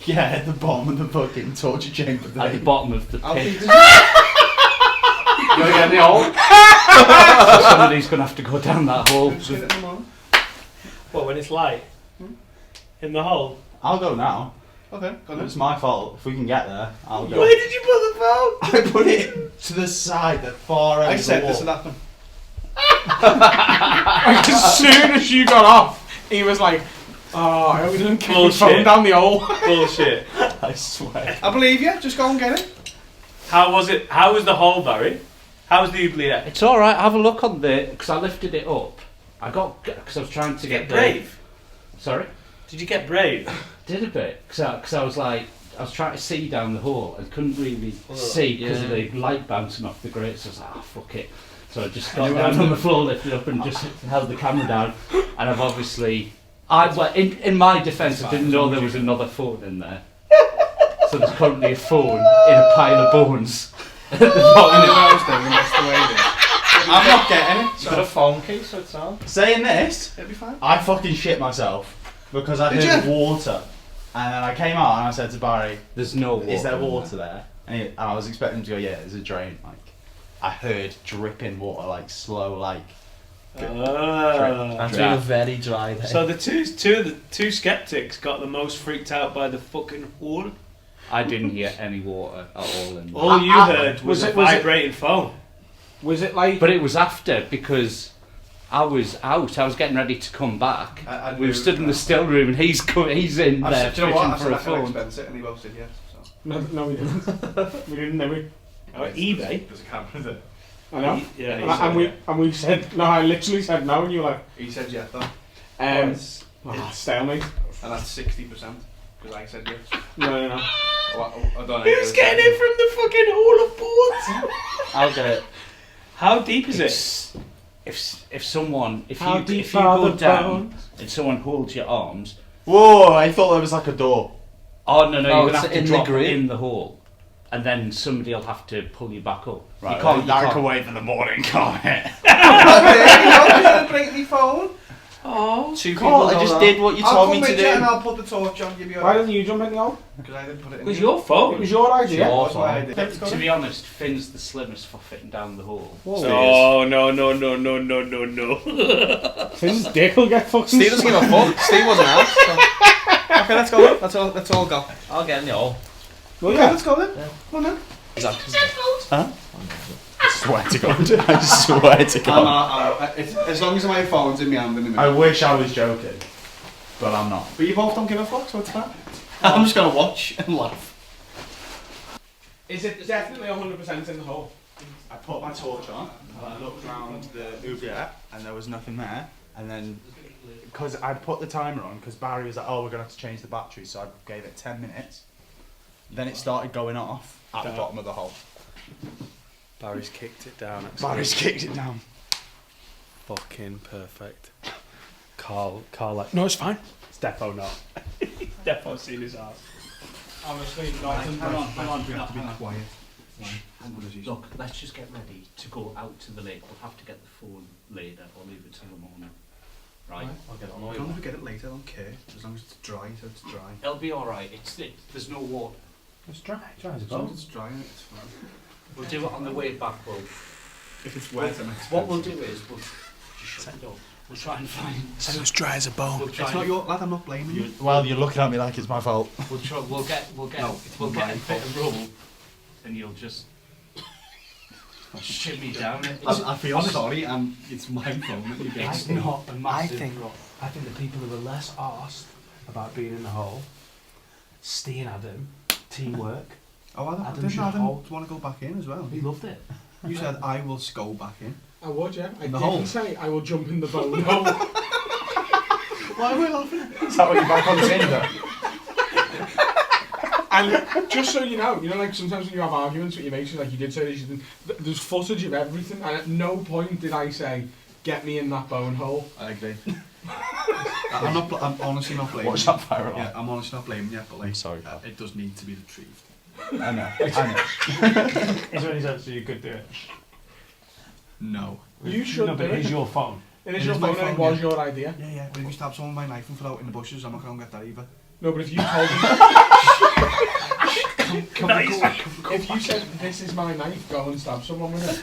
Yeah, at the bottom of the fucking torture chamber thing. At the bottom of the pit. You wanna get in the hole? So somebody's going to have to go down that hole. What, when it's light? In the hole? I'll go now. Okay, go on then. It's my fault. If we can get there, I'll go. Where did you put the phone? I put it to the side, the far end I of the said wall. this will happen. As soon as you got off, he was like, oh, I hope he didn't kick the phone Bullshit. down the hole. Bullshit. I swear. I believe you. Just go and get it. How was it? How was the hole, Barry? How was the oubliette? It's alright, have a look on the... Because I lifted it up. Because I was trying to get brave. Sorry? Did you get brave? Did a bit. Because I was like... I was trying to see down the hole and couldn't really see because of the light bouncing off the grate. So I was like, oh, fuck it. So I just got down on the floor, lifted up and just held the camera down. And I've obviously... in my defence, I didn't know there was another phone in there. So there's currently a phone in a pile of bones at the bottom. I'm not getting it. It's got a phone case, so it's on. Saying this, It'll be fine. I fucking shit myself because I Did heard you? water, and then I came out and I said to Barry, There's no water. "Is there in water there?" And I was expecting him to go, "Yeah, there's a drain." Like, I heard dripping water, like slow, like. And doing a very dry day. So the two skeptics got the most freaked out by the fucking hole. I didn't hear any water at all in there. All you heard was a was it- vibrating phone. Was it like... But it was after because I was out. I was getting ready to come back. I We were knew stood in the that. still room and he's in I there said, do you know what? I fishing said for a I can phone. expense it, and he both said yes. So. No, we didn't. We didn't, did we? Oh, eBay. There's a camera there. I know. Yeah. And we said, no, I literally said no, and you were like, He said yes, though. stalemate. And that's 60%. Because I said yes. No. I don't know. Who's getting it from the fucking hole of boards? I'll get it. How deep is it? If someone if How you deep if you are go the down bones? and someone holds your arms, Whoa! I thought there was like a door. oh no, Oh, you're gonna it's have to in the drop grate? in the hole. and then somebody will have to pull you back up. Right, You that can't. can wait for the morning, can't it? Don't break my phone. Oh, Two Carl, people I just going did on. what you I'll told come me to with do. you And I'll put the torch on, give you Why a... didn't you jump in the hole? Because I didn't put it in. It was your fault. It was your idea. That's my idea. To be honest, Finn's the slimmest for fitting down the hole. No. Finn's dick will get fucking. Steve doesn't give a fuck. Steve wasn't asked. So. Okay, let's go. Let's all go. I'll get in the hole. Well, Okay, yeah. let's go then. Come on then. I swear to God. I swear to God. As long as my phone's in my hand in a minute. I wish I was joking, but I'm not. But you both don't give a fuck, so it's fine. I'm just gonna watch and laugh. Is it definitely 100% in the hole? I put my torch on, and I looked around the oubliette, and there was nothing there. And then, because I'd put the timer on, because Barry was like, oh, we're going to have to change the battery, so I gave it 10 minutes. Then it started going off at the bottom of the hole. Barry's kicked it down. Barry's kicked it down. Fucking perfect. Carl, like, no, it's fine. It's defo not. Defo seen his ass. Honestly, Hang on. We have to be quiet. Look, let's just get ready to go out to the lake. We'll have to get the phone later or leave it till the morning. Right? I'll get it on As the long way as we get it later, I don't care. As long as it's dry, so it's dry. It'll be alright. There's no water. It's dry as As long as it's dry, it's fine. We'll do it on the way back, Will. If it's wet, then it's What we'll do is we'll just shut it up. We'll try and find. Said it was dry as a bone. We'll try It's and, not your lad, I'm not blaming you. Well, you're looking at me like it's my fault. we'll get No, it's we'll my get a bit of roll, and you'll just shimmy down it. I feel sorry, and it's my phone that you get. It's not a massive I think the people who were less arsed about being in the hole, Steve and Adam, teamwork, Oh, Adam didn't should Adam hold. want to go back in as well? we loved it. You said I will go back in. I would, yeah. I In the didn't hole? say I will jump in the bone hole. Why are we laughing? Is that when you're back on Tinder? And just so you know, like sometimes when you have arguments with your mates, like you did say this, there's footage of everything, and at no point did I say, get me in that bone hole. I agree. I'm honestly not blaming Watch you. that fire alarm. Yeah, I'm honestly not blaming you, but like, I'm sorry, pal. it does need to be retrieved. I know. Is there any sense that you could do it? No. You should do it. your phone. It is It your is my phone and it phone, was yeah. your idea. Yeah, but if you stab someone with my knife and fell out in the bushes, I'm not going to get that either. No, but if you told me... If you said, this is my knife, go and stab someone with it.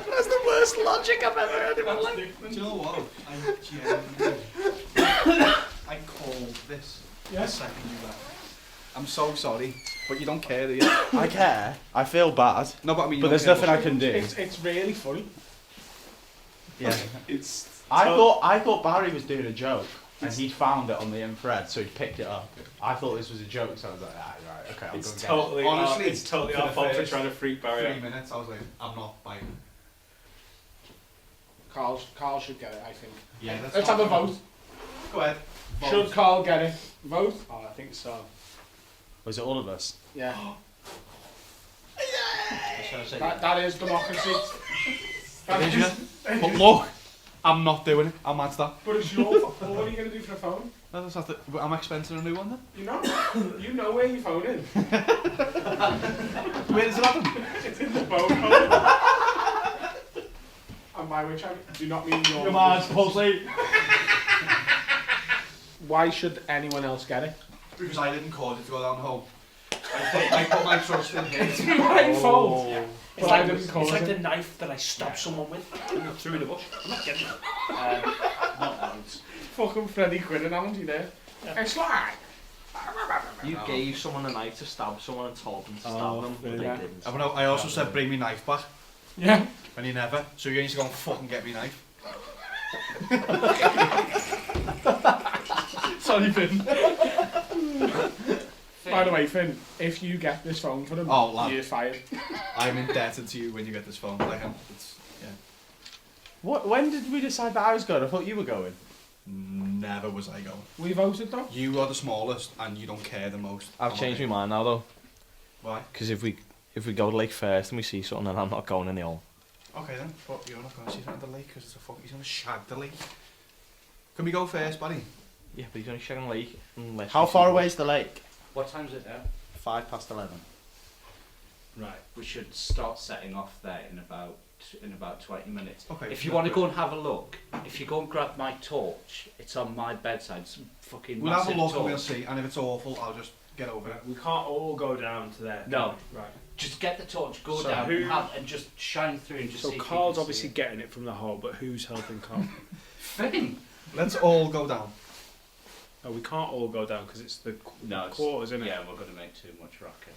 That's the worst logic I've ever heard in my life. Do you know what? I called this the second you left. I'm so sorry, but you don't care, do you? I care. I feel bad. No, but I mean, you But don't there's care nothing I can do. It's really funny. Yeah. It's... I thought Barry was doing a joke, and he found it on the infrared, so he picked it up. I thought this was a joke, so I was like, right, okay, I'll go It's get totally, Honestly, it's totally for our the fault for first trying to freak Barry 3 out. minutes, I was like, I'm not biting. Carl should get it, I think. Yeah, Let's have a vote. Go ahead. Should Carl get it? Vote? Oh, I think so. Was it all of us? Yeah. Should I say That is democracy. It is, yeah. But look, I'm not doing it. I'm mad stuff. But it's your phone. What are you going to do for a phone? No, that's not the, I'm expensing a new one then. You know where your phone is. Where does it happen? It's in the phone hole. And by which I do not mean your... Come on, pussy. Why should anyone else get it? Because I didn't cause it to go down the hole. I put my trust in him. It's my fault. It's Well, I like, didn't cause it. the knife that I stabbed someone with and threw in the bush. I'm not getting it. Not loads. Fucking Freddie Quinn analogy there. It's like... you gave someone a knife to stab someone and told them to stab them, but they yeah. didn't. I also said bring me knife back, Yeah. and he never. So you need to go and fucking get me knife. Sorry, Finn. By the way, Finn, if you get this phone for him, Oh, lad. you're fired. I'm indebted to you when you get this phone. Like, What? When did we decide that I was going? I thought you were going. never was I going. We voted though. You are the smallest, and you don't care the most. I've changed my mind now though, Why? because if we go to Lake first and we see something, then I'm not going in the hole. Okay then, but you're not going to see something at the lake because he's going to shag the lake. Can we go first, buddy? Yeah, but he's only shagging Lake unless. How we far see- away is the lake? What time's it now? 11:05. Right. We should start setting off there in about 20 minutes. Okay, If you no, want to but- go and have a look, if you go and grab my torch, it's on my bedside. It's a fucking We'll have a massive look and torch. we'll see, and if it's awful, I'll just get over it. We can't all go down to there. No. Right. Just get the torch, go So down, who- and just shine through and just So see if Carl's you can obviously see getting it from the hole, but who's helping Carl? it. Finn! Let's all go down. Oh, we can't all go down because it's the No, it's, quarters, isn't it? yeah, we're going to make too much racket.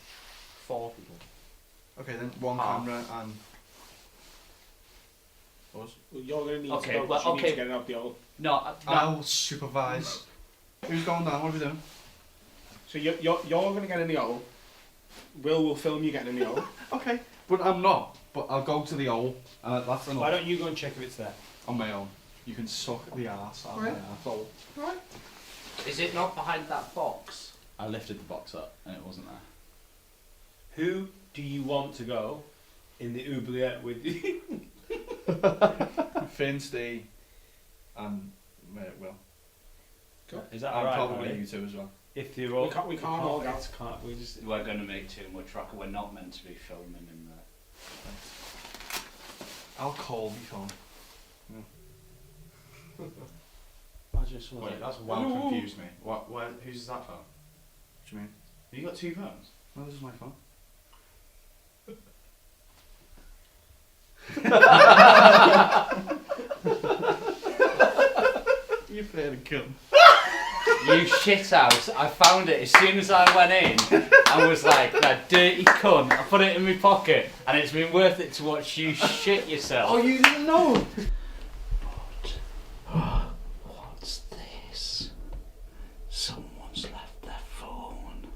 4 people. Okay, then one Half. camera and us. Well, you're going to need Okay, to go, well, 'cause you need okay. to get it out the hole. No, I'll supervise. Who's going down? What are we doing? So you're going to get in the hole. Will film you getting in the hole. Okay, but I'm not. But I'll go to the hole. That's enough. Why don't you go and check if it's there? On my own. You can suck the arse out of my arsehole. is it not behind that box? I lifted the box up and it wasn't there. Who do you want to go in the oubliette with you? Finn, Steve, and Will. Is that And alright? probably Harry? you two as well. If you're all, We can't all go. Can't we just? We're going to make too much racket. We're not meant to be filming in there. I'll call my phone. Imagine someone Wait, like that's that. well Ooh. confused me. What? Whose is that phone? What do you mean? Have you got two phones? No, this is my phone. You fair cunt. You shit house. I found it as soon as I went in. I was like, that dirty cunt. I put it in my pocket and it's been worth it to watch you shit yourself. Oh, you didn't know? What's this? Someone's left their phone.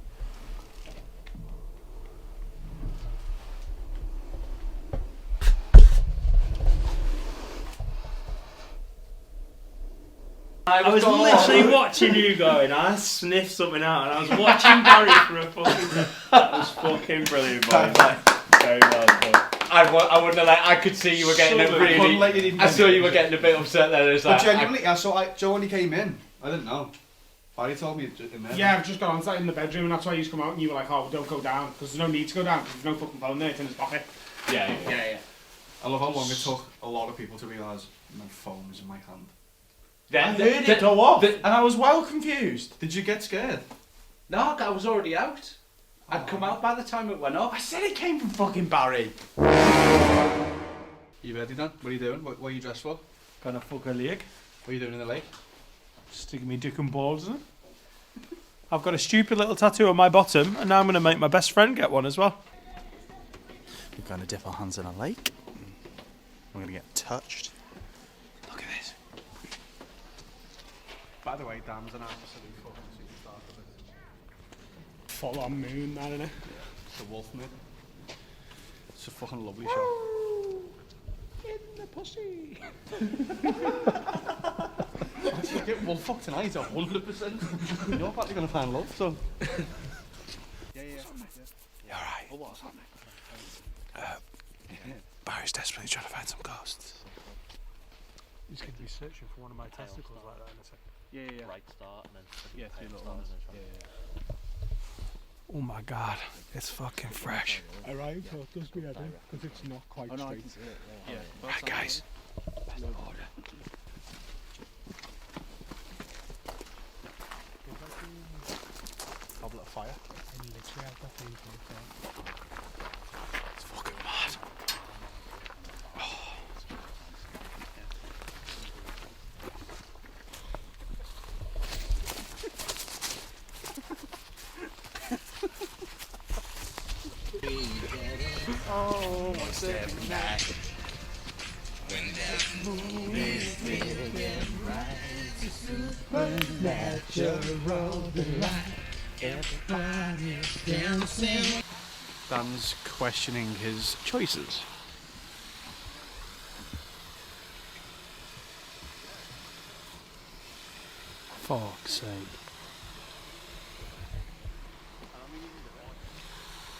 I was literally watching you going. I sniffed something out, and I was watching Barry for a fucking. That was fucking brilliant, boys. Very well done. I wouldn't have I could see you were getting a Couldn't really. let you even I saw you were getting a bit upset there. It was But like, genuinely, I saw Joe when he came in. I didn't know. Barry told me in there. Yeah, I've just gone on to that in the bedroom, and that's why you just come out and you were like, oh, don't go down, because there's no need to go down, because there's no fucking phone there, it's in his pocket. yeah. I love how long it took a lot of people to realise my phone was in my hand. Then, I heard it go off, the- and I was well confused. Did you get scared? No, I was already out. I'd come out by the time it went off. I said it came from fucking Barry. You ready, Dan? What are you doing? What are you dressed for? Gonna fuck a leg. What are you doing in the lake? Sticking me dick and balls in it. I've got a stupid little tattoo on my bottom, and now I'm gonna make my best friend get one as well. We're going to dip our hands in a lake. We're going to get touched. Look at this. By the way, Dan's an absolute fucking superstar for this. Full on moon, that innit? It's a wolf moon. It's a fucking lovely shot. In the pussy. If you get wolf fucked tonight, 100%. You're probably going to find love, so. Yeah. You alright? Barry's desperately trying to find some ghosts. He's going to be searching for one of my testicles like that in a second. Yeah. Right start and then Yeah, two little start ones. and then Oh my god, it's fucking fresh. Alright, so it does be heavy, because it's not quite Oh, no, I straight. can see it. Yeah. Right, guys. Goblet of fire. It's fucking mad. Dan's questioning his choices. Fuck's sake.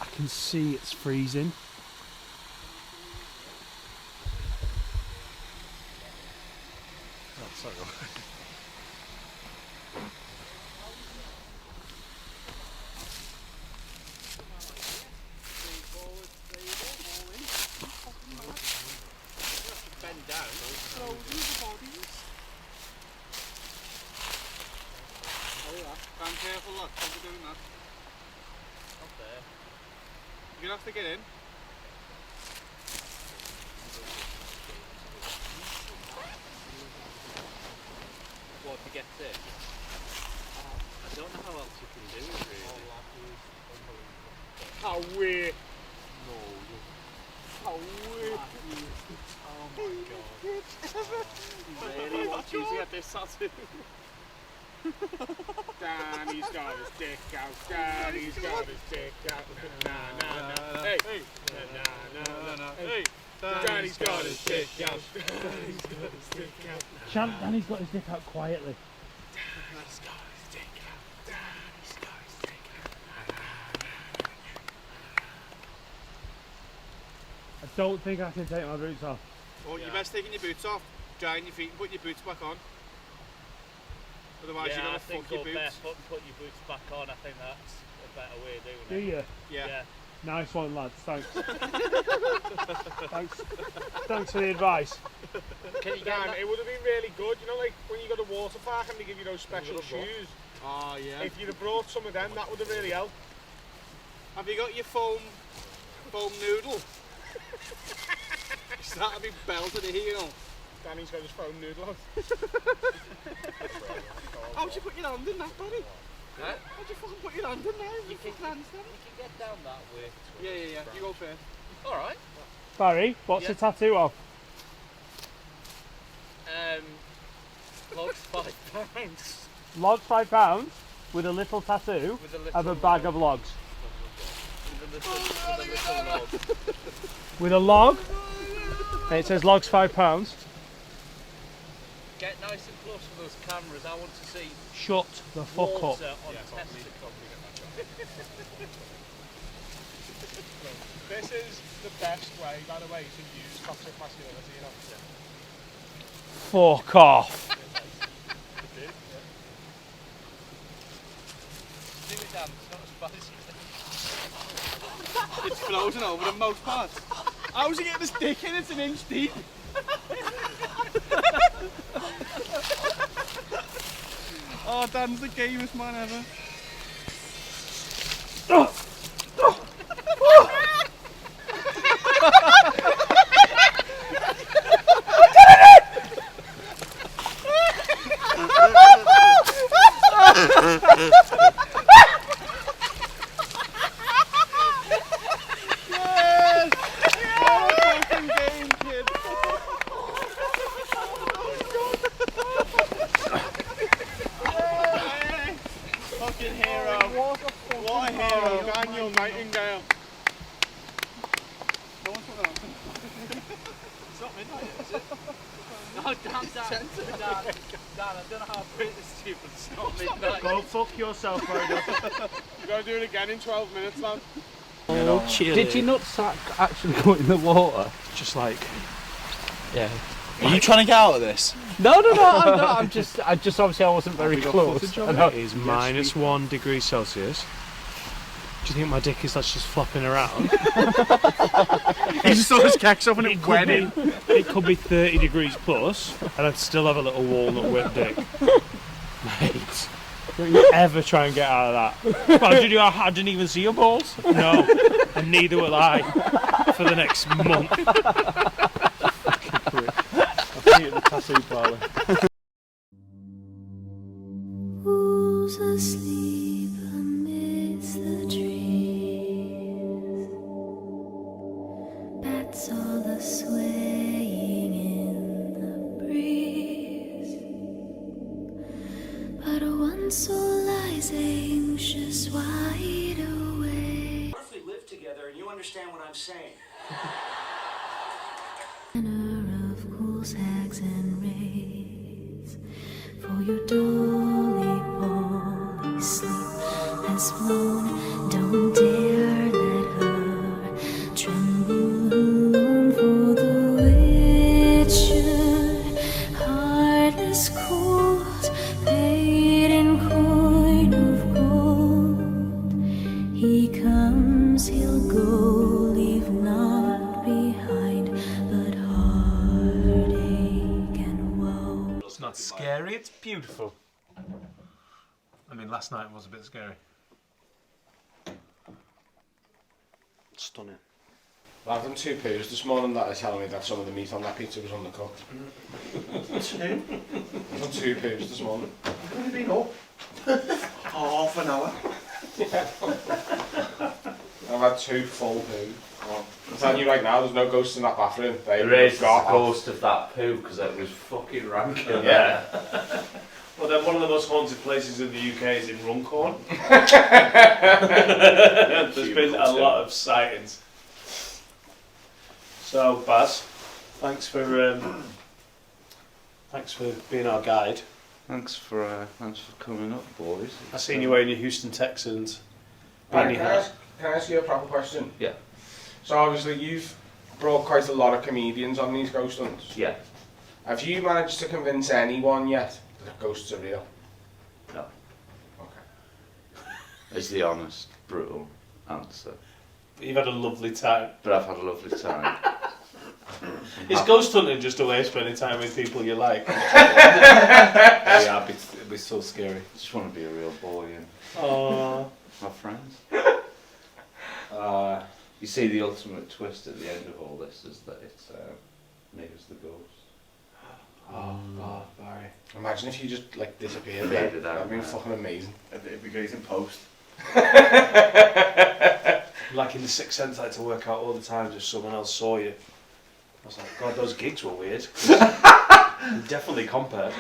I can see it's freezing. Oh, sorry. gonna have to get in. What, to get this? I don't know how else you can do it, really. How weird. No. How weird. Oh my god. Really want you to get this tattoo? Danny's got his dick out. Danny's got his dick out. Nah, nah, nah. Hey. Nah, nah, nah. Hey. Danny's got his dick out. Danny's got his dick out. Chant, Danny's got his dick out quietly. Danny's got his dick out. Danny's got his dick out. I don't think I can take my boots off. Oh, you're best taking your boots off, drying your feet and putting your boots back on. Otherwise you're going to fuck your boots. Barefoot and put your boots back on. I think that's a better way of doing it. Do you? Yeah. Nice one, lads. Thanks. Thanks for the advice. Can you Dan, it would have been really good, you know, like when you go to water park and they give you those special shoes. Oh, yeah. If you'd have brought some of them, that would have really helped. Have you got your foam noodle? That'll be belted here, you know. Danny's got his foam noodle out. How'd you put your hand in that, buddy? Huh? How'd you fucking put your hand in there? You can get down that way. Yeah. You go first. Alright. Barry, what's the tattoo of? Logs £5. Logs £5 with a little tattoo With a little of a bag of logs. With a little log. With a log, and it says logs £5. Get nice and close for those cameras. I want to see Shut the fuck up. water on testicles. This is the best way, by the way, to use toxic masculinity, you know. Fuck off. Do it, Dan. It's not as bad as you think. It's frozen over in most parts. How's he getting his dick in? It's an inch deep. Oh, Dan's the gamest man ever. Fucking hero. What a hero. Daniel Nightingale. No one's put that on. It's not midnight, is it? No, Dan, I don't know how to put this to you, but it's not midnight. Go fuck yourself, Barry. You gotta do it again in 12 minutes, man. Did you not actually go in the water? Just like, Yeah. Are you trying to get out of this? No, I'm not. I just obviously I wasn't very close. I know. it is minus 1 degree Celsius. Do you think my dick is just flopping around? He just saw his cacks up and it went in. It could be 30 degrees plus, and I'd still have a little walnut whip dick. Mate, don't you ever try and get out of that. Well, I didn't even see your balls. No, and neither will I for the next month. I'll see you at the tattoo parlour. Who's asleep amidst the trees? Bats all a swaying in the breeze. But one soul lies anxious, wide awake. What if we live together and you understand what I'm saying? Manner of cool sags and rays, for your dolly Polly sleep has flown. Don't dare let her tremble alone, for the witch should heartless cold, paid in coin of gold. He comes, he'll go, leave naught behind but heartache and woe. It's not scary, it's beautiful. I mean, last night was a bit scary. Stunning. I've done 2 poos this morning that are telling me that some of the meat on that pizza was undercooked. 2? I've done 2 poos this morning. I've only been up half an hour. I've had 2 full poos. I'm telling you right now, there's no ghosts in that bathroom. There is the ghost of that poo because it was fucking rank. Yeah. Well, then one of the most haunted places in the UK is in Runcorn. There's been a lot of sightings. So, Baz, thanks for being our guide. Thanks for coming up, boys. I seen you wearing your Houston Texans. Right, can I ask you a proper question? Yeah. So obviously you've brought quite a lot of comedians on these ghost hunts. Yeah. Have you managed to convince anyone yet that ghosts are real? No. Okay. Is the honest, brutal answer. You've had a lovely time. But I've had a lovely time. Is ghost hunting just a way of spending time with people you like? Yeah, it'd be so scary. I just want to be a real boy and have friends. You see, the ultimate twist at the end of all this is that it's Nigger's the ghost. Oh, Barry. Imagine if you just like disappeared. Faded out, That'd be man. fucking amazing. It'd be great in post. Like in The Sixth Sense, I had to work out all the time if someone else saw you. I was like, God, those gigs were weird. Definitely compared.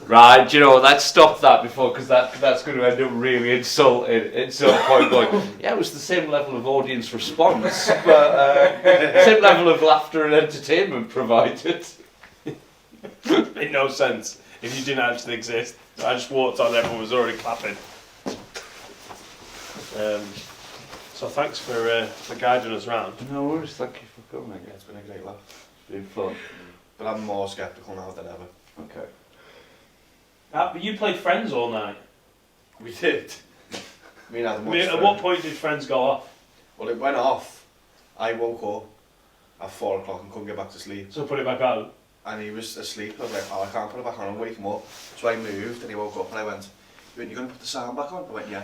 Right, do you know, let's stop that before, because that's going to end up really insulting at some point going, yeah, it was the same level of audience response, but same level of laughter and entertainment provided. Made no sense if you didn't actually exist. I just walked on, everyone was already clapping. So thanks for guiding us round. No worries, thank you for coming. Yeah, it's been a great laugh. It's been fun. But I'm more sceptical now than ever. Okay. But you played Friends all night. We did. Me and Adam watched At Friends. what point did Friends go off? Well, it went off. I woke up at 4 o'clock and couldn't get back to sleep. So put it back on. And he was asleep. I was like, oh, I can't put it back on and wake him up. So I moved and he woke up and I went, you're going to put the sound back on? I went, yeah.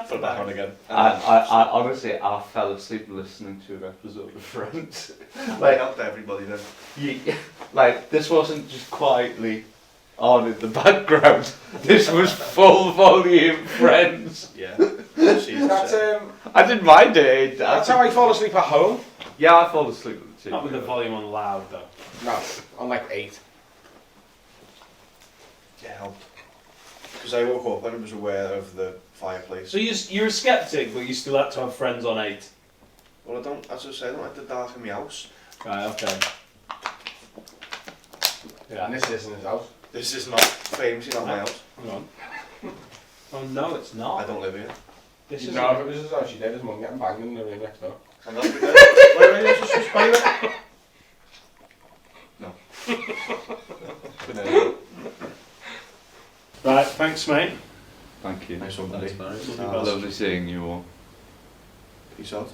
Put it back on again. I honestly, I fell asleep listening to an episode of Friends. Like, helped everybody then. Like, this wasn't just quietly on in the background. This was full volume Friends. Yeah. That's, I didn't mind it. that's how I fall asleep at home. Yeah, I fall asleep with the Not with the volume on loud though. No, on like 8. Yeah, helped. Because I woke up and I was aware of the fireplace. So you're a skeptic, but you still had to have Friends on 8. Well, I don't, as I say, I don't like the dark in my house. Right, okay. Yeah. And this isn't his house. This is not famously not my house. Hang on. Oh no, it's not. I don't live here. This is No, if it was his house, you did his mum getting banged in the room next door. I'm not with it. Why are you just explain it? No. Right, thanks mate. Thank you. Nice one, buddy. Lovely seeing you all. Peace out.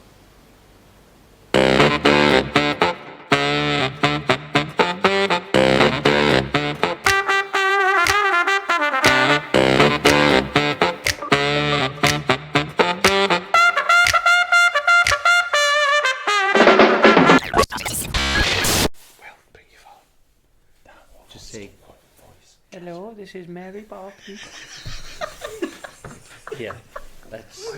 Just say, Hello, this is Mary Barkley. yeah, let's.